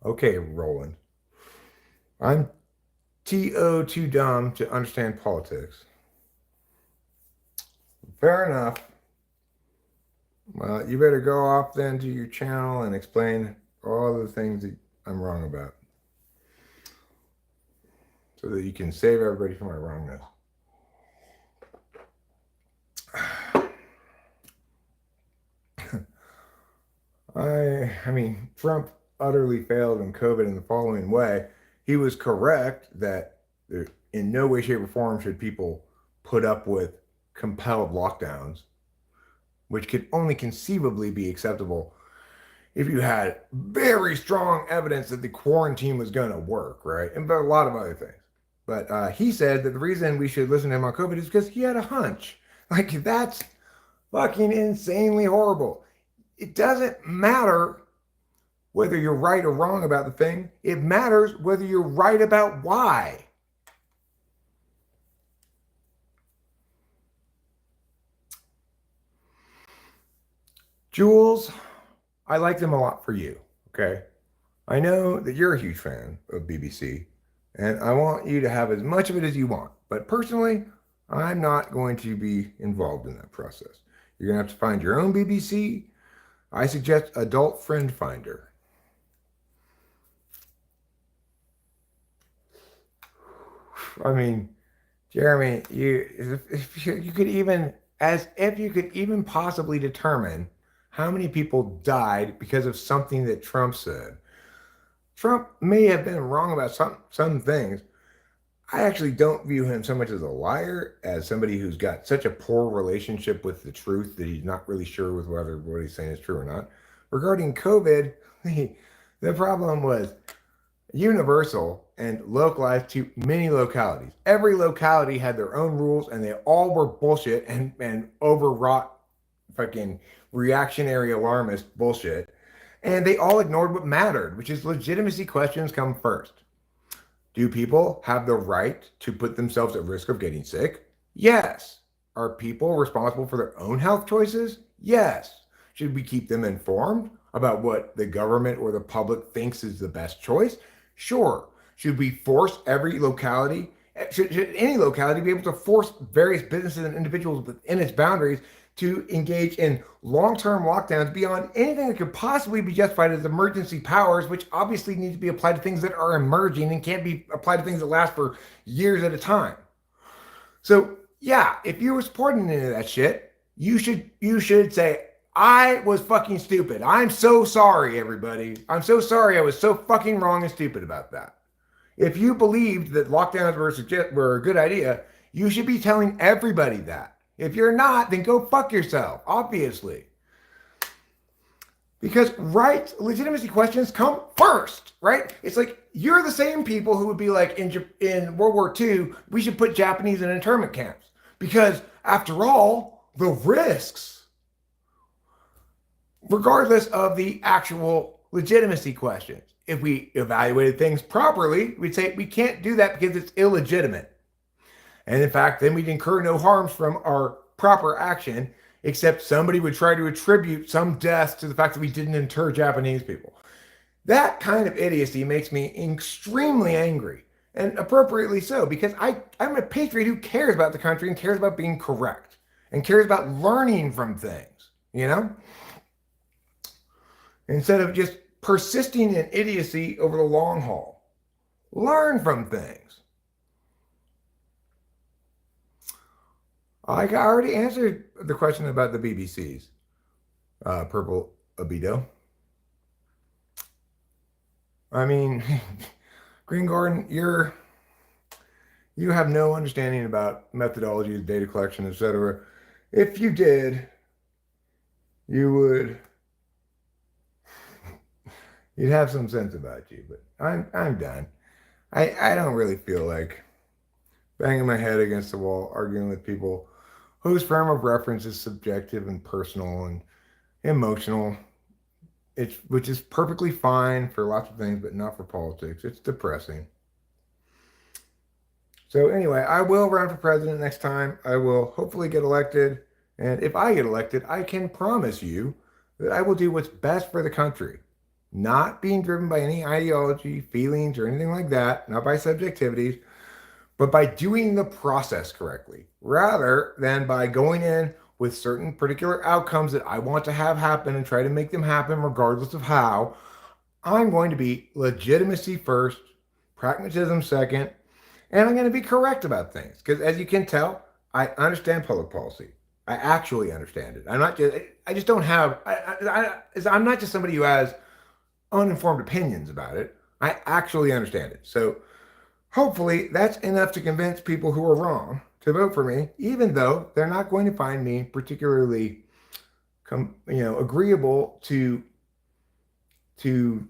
Okay, Roland. I'm too dumb to understand politics. Fair enough. Well, you better go off then to your channel and explain all the things that I'm wrong about, so that you can save everybody from my wrongness. I mean, Trump utterly failed in COVID in the following way. he was correct that there, in no way, shape, or form should people put up with compelled lockdowns, which could only conceivably be acceptable if you had very strong evidence that the quarantine was going to work, right? And a lot of other things. But he said that the reason we should listen to him on COVID is because he had a hunch. Like, that's fucking insanely horrible. It doesn't matter whether you're right or wrong about the thing, it matters whether you're right about why. Jules, I like them a lot for you, okay? I know that you're a huge fan of BBC, and I want you to have as much of it as you want. But personally, I'm not going to be involved in that process. You're going to have to find your own BBC. I suggest Adult Friend Finder. I mean, Jeremy, you could even, as if you could even possibly determine how many people died because of something that Trump said. Trump may have been wrong about some things. I actually don't view him so much as a liar as somebody who's got such a poor relationship with the truth that he's not really sure with whether what he's saying is true or not. Regarding COVID, the problem was universal and localized to many localities. Every locality had their own rules and they all were bullshit and overwrought fucking reactionary alarmist bullshit. And they all ignored what mattered, which is legitimacy questions come first. Do people have the right to put themselves at risk of getting sick? Yes. Are people responsible for their own health choices? Yes. Should we keep them informed about what the government or the public thinks is the best choice? Sure. Should we force every locality, should any locality be able to force various businesses and individuals within its boundaries to engage in long-term lockdowns beyond anything that could possibly be justified as emergency powers, which obviously need to be applied to things that are emerging and can't be applied to things that last for years at a time? So yeah, if you were supporting any of that shit, you should say, I was fucking stupid. I'm so sorry, everybody. I'm so sorry I was so fucking wrong and stupid about that. If you believed that lockdowns were a good idea, you should be telling everybody that. If you're not, then go fuck yourself, obviously. Because legitimacy questions come first, right? It's like you're the same people who would be like in World War II, we should put Japanese in internment camps. Because after all, the risks, regardless of the actual legitimacy questions, if we evaluated things properly, we'd say we can't do that because it's illegitimate. And in fact, then we'd incur no harms from our proper action, except somebody would try to attribute some deaths to the fact that we didn't inter Japanese people. That kind of idiocy makes me extremely angry, and appropriately so, because I'm a patriot who cares about the country and cares about being correct and cares about learning from things, you know? Instead of just persisting in idiocy over the long haul. Learn from things. I already answered the question about the BBCs. Purple Abito. I mean, Green Garden, you have no understanding about methodologies, data collection, etc. If you did, you'd have some sense about you. But I'm done. I don't really feel like banging my head against the wall, arguing with people whose frame of reference is subjective and personal and emotional, which is perfectly fine for lots of things, but not for politics. It's depressing. So anyway, I will run for president next time. I will hopefully get elected. And if I get elected, I can promise you that I will do what's best for the country. Not being driven by any ideology, feelings, or anything like that, not by subjectivities, but by doing the process correctly, rather than by going in with certain particular outcomes that I want to have happen and try to make them happen regardless of how. I'm going to be legitimacy first, pragmatism second, and I'm going to be correct about things. Because as you can tell, I understand public policy. I actually understand it. I just don't have, I'm not just somebody who has uninformed opinions about it. I actually understand it. So hopefully that's enough to convince people who are wrong to vote for me, even though they're not going to find me particularly, agreeable to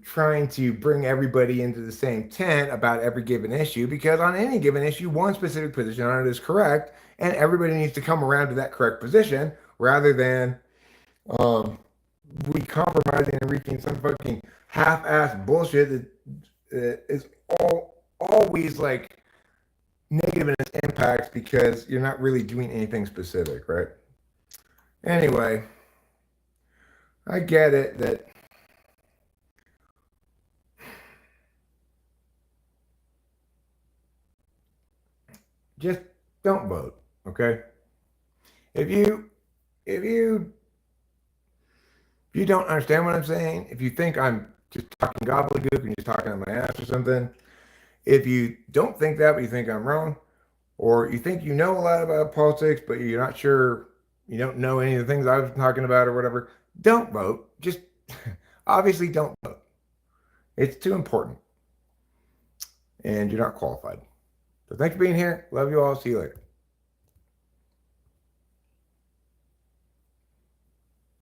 trying to bring everybody into the same tent about every given issue, because on any given issue, one specific position on it is correct, and everybody needs to come around to that correct position rather than um, we compromising and reaching some fucking half-assed bullshit that is always like negative in its impacts because you're not really doing anything specific, right? Anyway, I get it that just don't vote, okay? If you if you if you don't understand what I'm saying, if you think I'm just talking gobbledygook and just talking on my ass or something, if you don't think that, but you think I'm wrong, or you think you know a lot about politics, but you're not sure, you don't know any of the things I was talking about or whatever, don't vote. Just obviously don't vote. It's too important, and you're not qualified. So thanks for being here. Love you all. See you later.